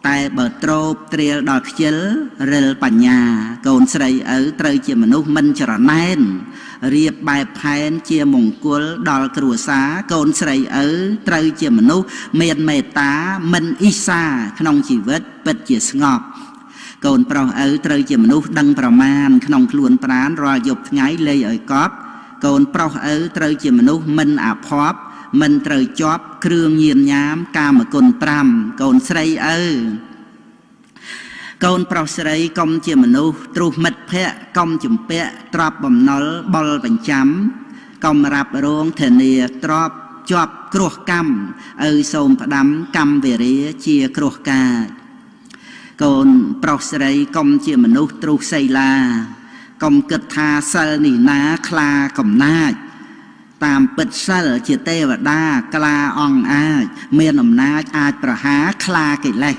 តែបើទ្របត្រៀលដល់ខ្ជិលរិលបញ្ញាកូនស្រីឪត្រូវជាមនុស្សមិនច្រណែនរៀបបែបផែនជាមង្គលដល់គ្រួសារកូនស្រីឪត្រូវជាមនុស្សមានមេត្តាមិនអ៊ីសាក្នុងជីវិតពិតជាស្ងប់កូនប្រុសឪត្រូវជាមនុស្សដឹងប្រមាណក្នុងខ្លួនប្រាណរាល់យប់ថ្ងៃលេងឲ្យកប់កូនប្រុសឪត្រូវជាមនុស្សមិនអភ័ព្វមិនត្រូវជាប់គ្រឿងញៀនញាមកាមគុណ5កូនស្រីឪកូនប្រុសស្រីកុំជាមនុស្សទ្រុសមិត្តភក្តិកុំជំពាក់ទ្រព្យបំណុលបុលបញ្ចាំកុំរ៉ាប់រងធានាទ្រព្យជាប់គ្រោះកម្មឪសូមផ្ដាំកម្មវេរាជាគ្រោះកាចកូនប្រុសស្រីកុំជាមនុស្សទ្រុសសីលាកុំគិតថាសិលនេះណាខ្លាកំណាចតាមពិតសិលជាទេវតាក្លាអង្គអាចមានអំណាចអាចប្រហារខ្លាកិលេស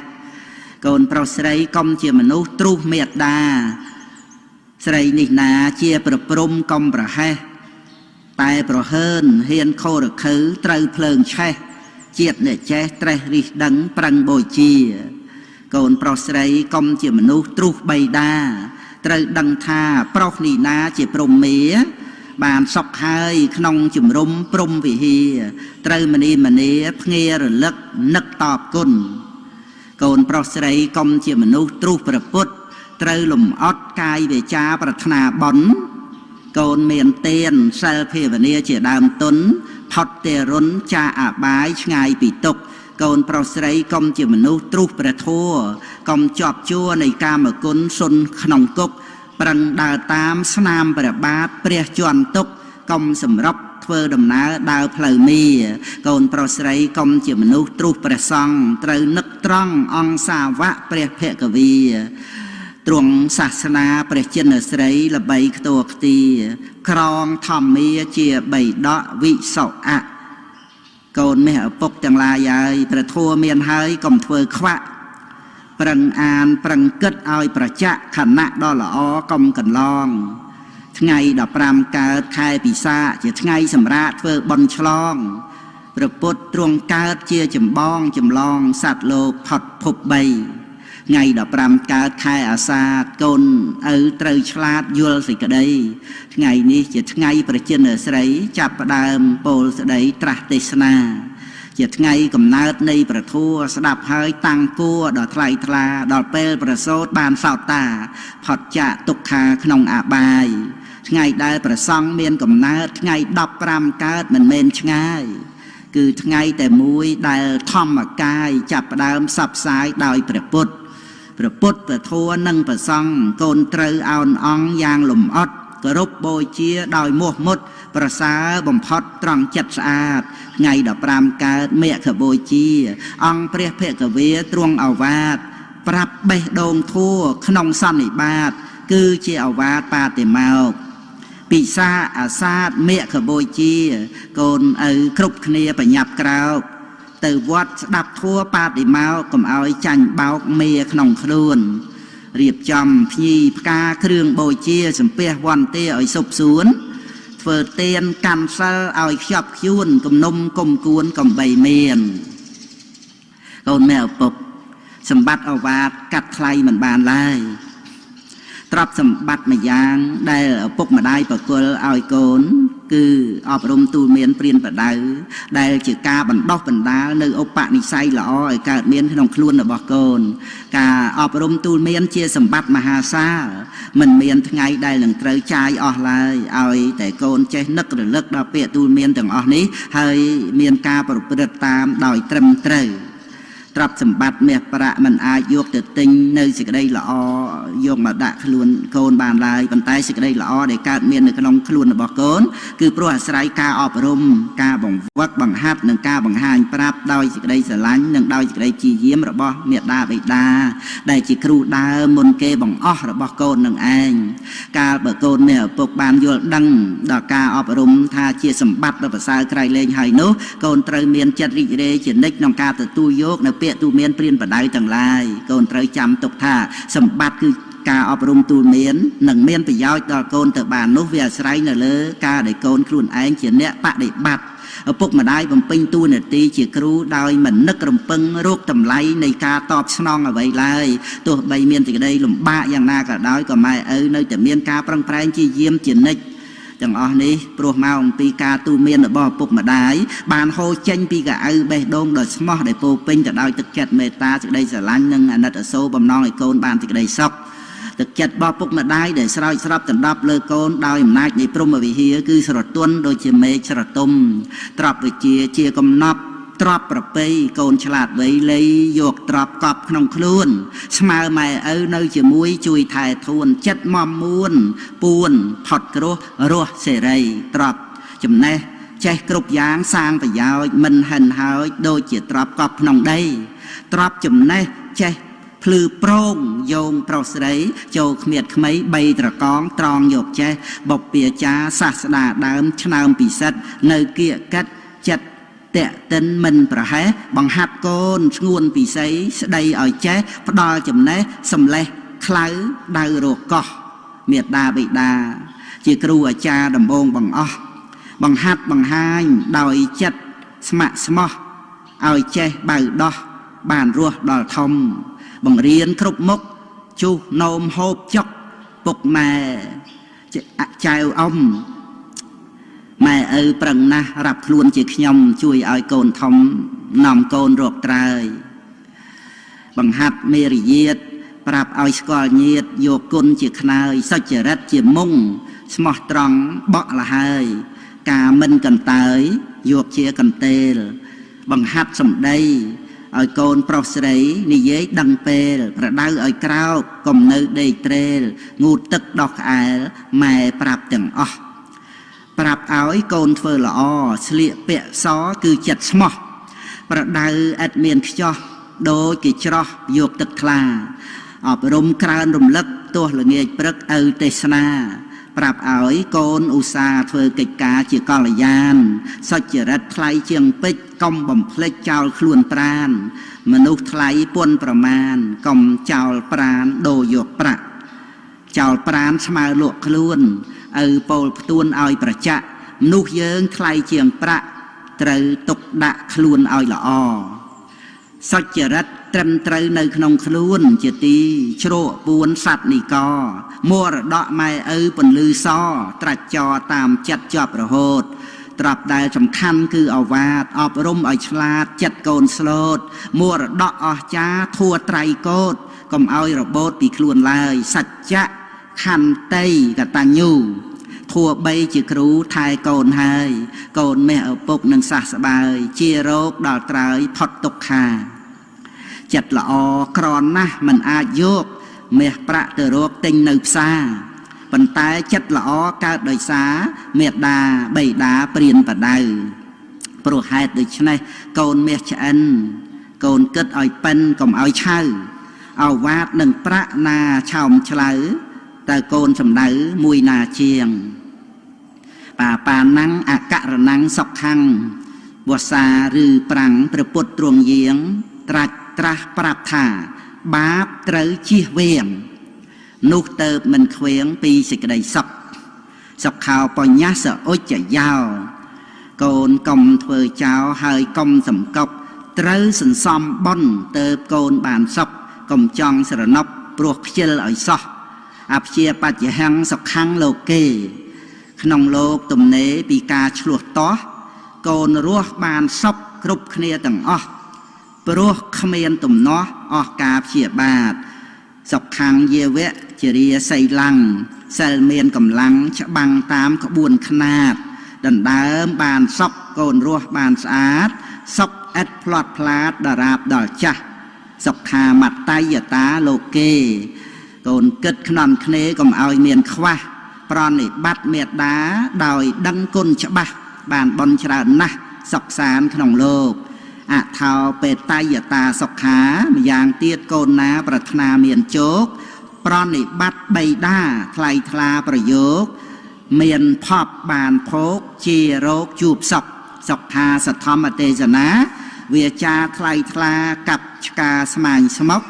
កូនប្រុសស្រីកុំជាមនុស្សទ្រុសមេត្តាស្រីនេះណាជាប្រព្រំកុំប្រហែសតែប្រហើនហ៊ានខោរខើត្រូវភ្លើងឆេះជាតិអ្នកចេះត្រេះរិះដឹងប្រឹងបូជាកូនប្រុសស្រីកុំជាមនុស្សទ្រុសបៃតាត្រូវដឹងថាប្រុសនេះណាជាព្រំមេបានសុខហើយក្នុងជំរុំព្រំវិហារត្រូវមនីមនីភ្ងារលឹកនឹកតបគុណកូនប្រុសស្រីកុំជាមនុស្សទ្រុសប្រពុតត្រូវលំអត់កាយវាចាប្រាថ្នាបន់កូនមានទានសិលភាវនាជាដើមទុនផុតទេរុនចាអបាយឆ្ងាយពីទុក្ខកូនប្រុសស្រីកុំជាមនុស្សទ្រុសព្រះធម៌កុំជាប់ជួរនៃកាមគុណសុនក្នុងគុកប្រឹងដើរតាមស្នាមព្រះបាទព្រះជន់ទុកកុំសម្រាប់ធ្វើដំណើរដើរផ្លូវមីកូនប្រុសស្រីកុំជាមនុស្សទ្រុសព្រះសង្ឃត្រូវនឹកត្រ ត្រង់អង្គសាវកព្រះភគវីទ្រង់សាសនាព្រះចិនស្រីល្បីខ្ទរខ្ទាក្រងធម្មាជាបីដកវិសុអៈកូនមាសឪពុកទាំងឡាយហើយព្រះធัวមានហើយកុំធ្វើខ្វាក់ប្រឹងអានប្រឹងគិតឲ្យប្រចាក់ខណៈដ៏ល្អកុំកន្លងថ្ងៃ15កើតខែពិសាជាថ្ងៃសម្រាប់ធ្វើបុណ្យឆ្លងព្រះពុទ្ធទ្រង់កើតជាចម្បងចម្លងសត្វលោកផុតភព3ថ្ងៃ15កើតខែអាសាឍកូនឪត្រូវឆ្លាតយល់សេចក្តីថ្ងៃនេះជាថ្ងៃព្រះចិនស្រីចាប់ផ្ដើមពោលស្ដីត្រាស់ទេសនាជាថ្ងៃកំណើតនៃព្រះធัวស្ដាប់ហើយតាំងគួរដល់ថ្លៃថ្លាដល់ពេលប្រសូតបានសោតតាផុតចាកទុក្ខាក្នុងអាបាយថ្ងៃដែលព្រះសង្ឃមានកំណើតថ្ងៃ15កើតមិនមែនឆ្ងាយគឺថ្ងៃតែមួយដែលធម្មកាយចាប់ផ្ដើមសព្វផ្សាយដោយព្រះពុទ្ធព្រះធัวនិងព្រះសង្ឃកូនត្រូវអោនអង្គយ៉ាងលំអត់គោរពបូជាដោយមោះមុតប្រសើរបំផុតត្រង់ចិត្តស្អាតថ្ងៃ15កើតមគ្គបូជាអង្គព្រះភគវាទ្រង់ឱវាទប្រាប់បេះដូងធัวក្នុងសន្និបាតគឺជាឱវាទបាតិមោក្ខពិសាអាសាទមគ្គបូជាកូនឪគ្រប់គ្នាបញ្ញាប់ក្រោកទៅវត្តស្ដាប់ធัวបាតិមោក្ខកុំឲ្យចាញ់បោកមេក្នុងខ្លួនរៀបចំភ្ញីផ្កាគ្រឿងបូជាសំពះវន្តាឲ្យសុបសួនធ្វើទានកាន់សិលឲ្យខ្ជាប់ខ្ជួនគំនុំគុំគួនកំបីមានកូនម៉ែឪពុកសម្បត្តិឱវាទកាត់ថ្លៃមិនបានឡើយទ្រព្យសម្បត្តិមួយយ៉ាងដែលឪពុកម្ដាយប្រគល់ឲ្យកូនគឺអប់រំទូលមានព្រានប្រដៅដែលជាការបណ្ដុះបណ្ដាលនៅឧបនិស្ស័យល្អឲ្យកើតមានក្នុងខ្លួនរបស់កូនការអប់រំទូលមានជាសម្បត្តិមហាសាលមិនមានថ្ងៃដែលនឹងត្រូវចាយអស់ឡើយឲ្យតែកូនចេះនឹករលឹកដល់ពាក្យទូលមានទាំងអស់នេះហើយមានការប្រព្រឹត្តតាមដោយត្រឹមត្រូវទ្រព្យសម្បត្តិមាសប្រាក់មិនអាចយកទៅទិញនៅសេចក្តីល្អយកមកដាក់ខ្លួនកូនបានឡើយប៉ុន្តែសេចក្តីល្អដែលកើតមាននៅក្នុងខ្លួនរបស់កូនគឺព្រោះអាស្រ័យការអប់រំការបង្វឹកបង្ហាត់និងការបង្ហាញប្រាប់ដោយសេចក្តីស្រឡាញ់និងដោយសេចក្តីព្យាយាមរបស់មាតាបិតាដែលជាគ្រូដើមមុនគេបង្អស់របស់កូននឹងឯងកាលបើកូនមានឪពុកបានយល់ដឹងដល់ការអប់រំថាជាសម្បត្តិដ៏ប្រសើរក្រៃលែងហើយនោះកូនត្រូវមានចិត្តរីករាយជានិច្ចក្នុងការទទួលយកនៅពាក្យទូមានព្រានប្រដៅទាំងឡាយកូនត្រូវចាំទុកថាសម្បត្តិគឺការអប់រំទូលមាននឹងមានប្រយោជន៍ដល់កូនទៅបាននោះវាអាស្រ័យនៅលើការដែលកូនខ្លួនឯងជាអ្នកបដិបត្តិឪពុកម្ដាយបំពេញតួនាទីជាគ្រូដោយមិននឹករំពឹងរោគតម្លៃនៃការតបស្នងអ្វីឡើយទោះបីមានសេចក្តីលំបាកយ៉ាងណាក៏ដោយក៏ម៉ែឪនៅតែមានការប្រឹងប្រែងជាយាមជានិច្ចទាំងអស់នេះព្រោះមកអំពីការទូមានរបស់ឪពុកម្ដាយបានហូរចេញពីកៅអៅបេះដូងដ៏ស្មោះដែលពោពេញទៅដោយទឹកចិត្តមេត្តាសេចក្តីស្រឡាញ់និងអាណិតអាសូរបំណងឲ្យកូនបានសេចក្តីសុខទឹកចិត្តរបស់ពុកម្ដាយដែលស្រោចស្រពដណ្ដប់លើកូនដោយអំណាចនៃព្រហ្មវិហារគឺស្រទន់ដូចជាមេឃស្រទុំទ្រព្យវិជាជាកំណប់ទ្រព្យប្រពៃកូនឆ្លាតវៃលៃយកទ្រព្យកប់ក្នុងខ្លួនស្មើម៉ែឪនៅជាមួយជួយថែធួនចិត្តមមមួនពួនផុតគ្រោះរស់សេរីទ្រព្យចំណេះចេះគ្រប់យ៉ាងសាងប្រយោជន៍មិនហិនហើយដូចជាទ្រព្យកប់ក្នុងដីទ្រព្យចំណេះចេះភ្លឺប្រងយោងប្រុសស្រីចូលគ្មៀតក្មៃបីត្រកងត្រង់យកចេះបុព្វាចារសាស្តាដើមឆ្នើមពិសិដ្ឋនៅគៀកកិតចិត្តតេតិនមិនប្រហែសបង្ហាត់កូនស្ងួនពិសីស្ដីឲ្យចេះផ្ដល់ចំណេះសម្លេះខ្លៅដៅរកោះមេត្តាបិតាជាគ្រូអាចារ្យដំបងបង្អស់បង្ហាត់បង្ហាញដោយចិត្តស្ម័គ្រស្មោះឲ្យចេះបៅដោះបានរស់ដល់ធំបង្រៀនគ្រប់មុខជុះនោមហូបចុកពុកម៉ែចៅអ៊ំម៉ែឪប្រឹងណាស់រាប់ខ្លួនជាខ្ញុំជួយឲ្យកូនធំនាំកូនរកត្រើយបង្ហាត់មេរយាទប្រាប់ឲ្យស្គាល់ញាតយកគុណជាខ្នើយសុចរិតជាមុងស្មោះត្រង់បក់លហើយការមិនកន្តើយយកជាកន្ទេលបង្ហាត់សម្ដីឲ្យកូនប្រុសស្រីនិយាយដឹងពេលប្រដៅឲ្យក្រោកកុំនៅដេកត្រេលងូតទឹកដោះក្អែលម៉ែប្រាប់ទាំងអស់ប្រាប់ឲ្យកូនធ្វើល្អស្លៀកពាក់សគឺចិត្តស្មោះប្រដៅឥតមានខ្ចោះ đôi cái cho dục tật là ở rôm càn rôm lắc tua là nghe bật ở tây naปรับเอาโกนอุษาเธอกิจกาจีกอลยานสัจรัตไทยเชียงปิดกอมบ่มเพลเจ้าคลวนปราณมนุษย์ไทยปนประมาณกอมเจ้าปราณโดยกประเจ้าปราณสมาหลวกคลวนโปลตูนเอาประจักมนุษย์เยิงไทยเชียงประตรตกดะคลวนเอาละอสัจรัตเต็มเตยในขนมคล้วนเจตีโชว์ปวนสัตว์นิกอมัวดอกไม้ปนลือซอตรัสจอตามจัดจอบระโหดตรับได้สำคัญคือเอาวาดอบรมเอาฉลาดจัดโกนสโลดมัวดอกอจ้าทั่วไตรโกดก็เอาระโบดปีคล้วนลายสัจจะขันเตยกับตัญญูทั่วใบจีครูทายโกนให้โกนแม่เอาปกนังสาสบายเจียโรกดอกไตรพอดตกขาจัดละอกรอนนะมันอาโยกเมียประเตโรกเต็งในซาปันตายจัดละออกาโดยสาเมียดาใบดาเปลี่ยนปัดได้โปรหายโดยชนะโกนเมียชันโกนเกิดอ้อยเป็นกลมอ้อยเช่าเอาวาดหนึ่งประนาชาวมเฉลยแต่โกนสำได้มวยนาเชียงป่านังอากะระนังสอกขังบัวซาหรือปรังประปุดตรวงเยียงตรัสตราปรับถาบาปเต๋อชีเวียงนุกเติบมันเคว้งปีสิกระไดสอกข่าวปญญาเสอโอจะยาวโกนกมเถอเจ้าหายกมสำกบเต๋อสันซอมบอนเติบโกนบานศพกมจองสระนบปลวกเชลอ่อยซออับเชียปัจจหังสอกขังโลเกขนมโลกตุ่มเนปีกาฉลวดต้อโกนรัวบานศพกรุบเคลียตังอ้อปรัวขมีนตุ่มน้อออกกาเฉียบาดสกขังเยเวะเจริยใส่ลังเซลเมียนกำลังฉบังตามขบวนขนาดดันเดิมบานซอกโกนรัวบานสะอาดซอกแอดพลอดพลาดดาราบดอจ่ะสกขามัดไตยตาโลเกโกนเกิดขนอนเคเนกำเอาเมียนขวะปรอนอิบัดเมียดาดอยดังกุนฉบะบานบอลชรานะสกสารขนมโลกอาเทาเปตไตยตาสกขาอย่างเตียดโกนนาปรัถนาเมียนโจกปรอนิบัตใบด้าไทลทลาประโยคเมียนพอบบานโพกเจโรกจูบสกขาสัทธมเตจนะเวียจาไทลทลากับกาสมัยสมก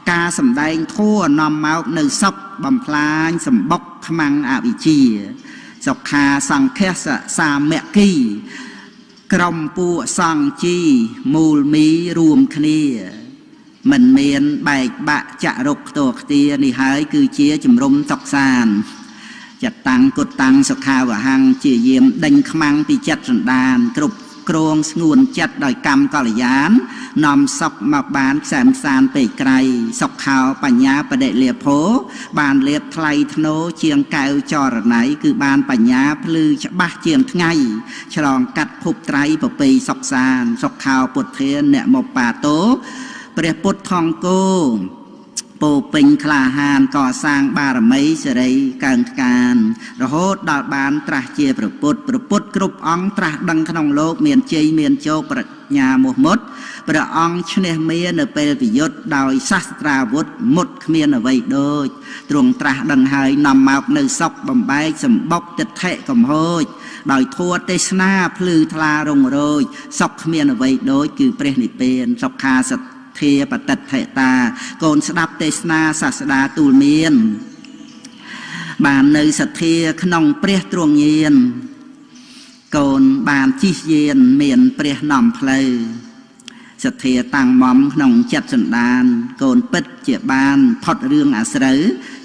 กาสำแดงทั่วนอมเมาในซบบำพลายสมบกขมังอาวิจีสกขาสังเคสสามเมกีกรมปูสังจีมูลมีรวมคเนียมันเมียนใบบะจะรกตัวเตียนี่หายคือเชียจมรมตกสานจัดตังกดตังสขาวหังเจียเยี่ยมดังขมังปีจัดสันดานกรุบโครงสงวนจัดดอยกรรมกอลยานนอมศกมาบานแสมสานไปไกลสกขาวปัญญาประเดเลียโพบานเลียบไทยธโนเชียงแก้วจอระไหนคือบานปัญญาพลือฉบักเจียงไงฉลองกัดภพไตรปปีสกสานสกขาวปดเทียนเนี่ยหมกป่าโตเปรียบปดทองโกโปปิงคลาหานก่อสร้างบารมีเสรีการระโหดดาบานตราเจียประปุดกรุบอ่องตราดังขนมโลกเมียนเจยเมียนโจปรัชญาโมมดประอ่องชเนเมียนเปรปิยศดอยศาสตราวุธมดเมียนไว้โดยตรงตราดังหายนำมาในซอกบำใบสมบกติดเทะกมโหยดอยทัวเตสนาพลือทลารงโรยซอกเมียนไว้โดยคือเปรนิเป็นซอกคาสเทียปตัดเถตาโกนสดับเตสนาศาสดาตูลเมียนบานในสัตเทียขนองเปรียตรวงเย็นโกนบานจีเย็นเมียนเปรียนอมเพลยสัตเทียต่างมอมขนองจัดสันดานโกนปิดเจียบานพอดเรื่องอาศัย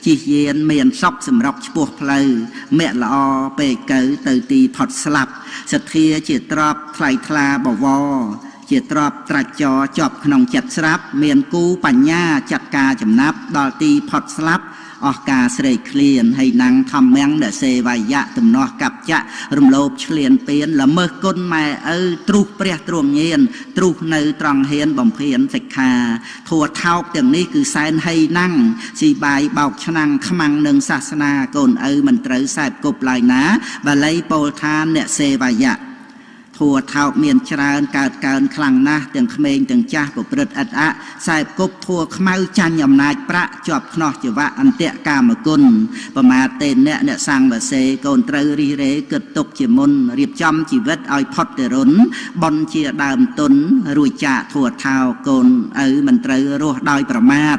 จีเย็นเมียนซอกสำรับชปวกเพลยเมลอเปเกยเตยตีพอดสลับสัตเทียเจียตรอบไทลทลาบวอเจตรอบตรัสจอจอบขนมจัดสลับเมียนกูปัญญาจัดกาจำนับดอลตีพอดสลับออกกาเสยเคลียนให้นางทำแมงเดเซวายะตุมนอกับจะรมโลบเฉลียนเปลี่ยนละเมื่อก้นแม่ตรุเปรียตรวงเย็นตรุในตรังเฮียนบ่มเพียนสิกขาถั่วเท้าอย่างนี้คือแซนให้นั่งสีใบเบาชนังขมังหนึ่งศาสนาโกนมันเต๋อแสบกบลายนะบาลัยโปลทานเนเซวายะท ทัวเท้าเมียนจราเกิดการคลังนะเตียงเขมงเตียงจ้าปปรดอัดอะใส่กบทัวขมายจันยำนายประจอบขนอจวะอันเตะกามกุลประมาเตนเนี่ยสร้างบาเซโกนตรรีเรเกิดตกเจมนเรียบจำชีวิตเอาพอดเดรุนบอลเชียดามตุนรุยจ่าทัวเท้าโกนมันตรรัวดอยประมาท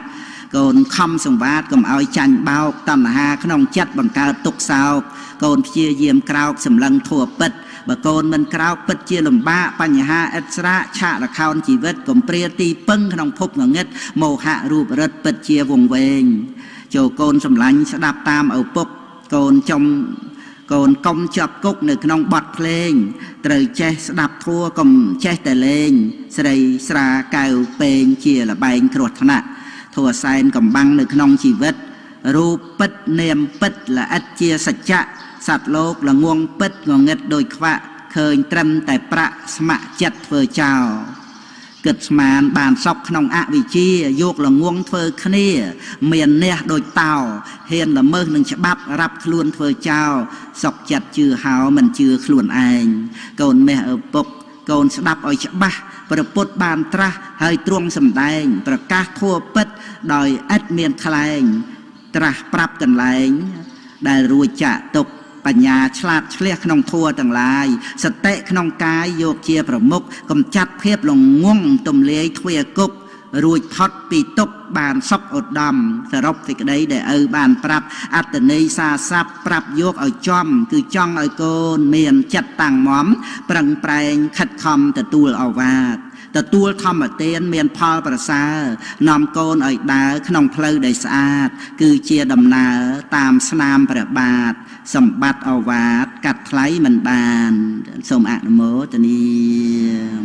โกนคำสมบัติก็เอาจันเบาตันหาขนมจัดบังการตกสาวโกนเชียเยี่ยมกราวสำลังทัวปิดบโกนมันกราวปิดเชียลมบ้าปัญหาอัศระชาละครชีวิตกลมเปรียตีปึ้งขนมพบเงเง็ดโมหะรูปรถปิดเชียวงเวงโจโกนสำลังสดับตามเอาปกโกนจมโกนกลมจับกุกในขนมบอดเพลงเตยเจสดับทัวกลมเจแต่เลงสไลสราเกาเป็นเชียละใบกรดธนะทัวไซน์กับบังในขนมชีวิตรูปปิดเนียมปิดละอัจเจียสัจจะสัตว์โลกละงวงปิดงงเงิดโดยขวะเคยตรมแต่ประสมะจัดเฟอเจ้าเกิดสมานบานซอกขนมอวิจีโยกละงวงเฟอคเนียเมียนเนียโดยเต่าเห็นละเมินหนึ่งฉบับรับคลุนเฟอเจ้าซอกจัดจือหาวมันจือคลุนเองโกนเมอปกโกนสดับเอาฉบับประปุตบานตราให้ตรวงสำแดงประกาศทั่วปิดโดยอัดเมียนคลายตราปรับกันแรงได้รู้จะตกปัญญาฉลาดเฉลียขนมทัวต่างหลายสเตะขนมกายโยกเชียประมุกกำจัดเพียบลงง่วงตุ่มเลี้ยทเวียกุกรูยพอดปีตกบานซอกอดดำสรบสิกได้ได้บานปรับอัตเนยซาซับปรับโยกเอาจ้อมคือจ้องเอาโกนเมียนจัดต่างหมอมปรังแปลงขัดคำแต่ตูลเอาวาดแต่ตัวทำมาเตียนเมียนพอประสานำโกนไอ้ดาขนมเพลได้สะอาดคือเชียดำนาตามสนามประบาทสมบัติเอาวาดกัดไคล้มันบานสมอนุโมทนี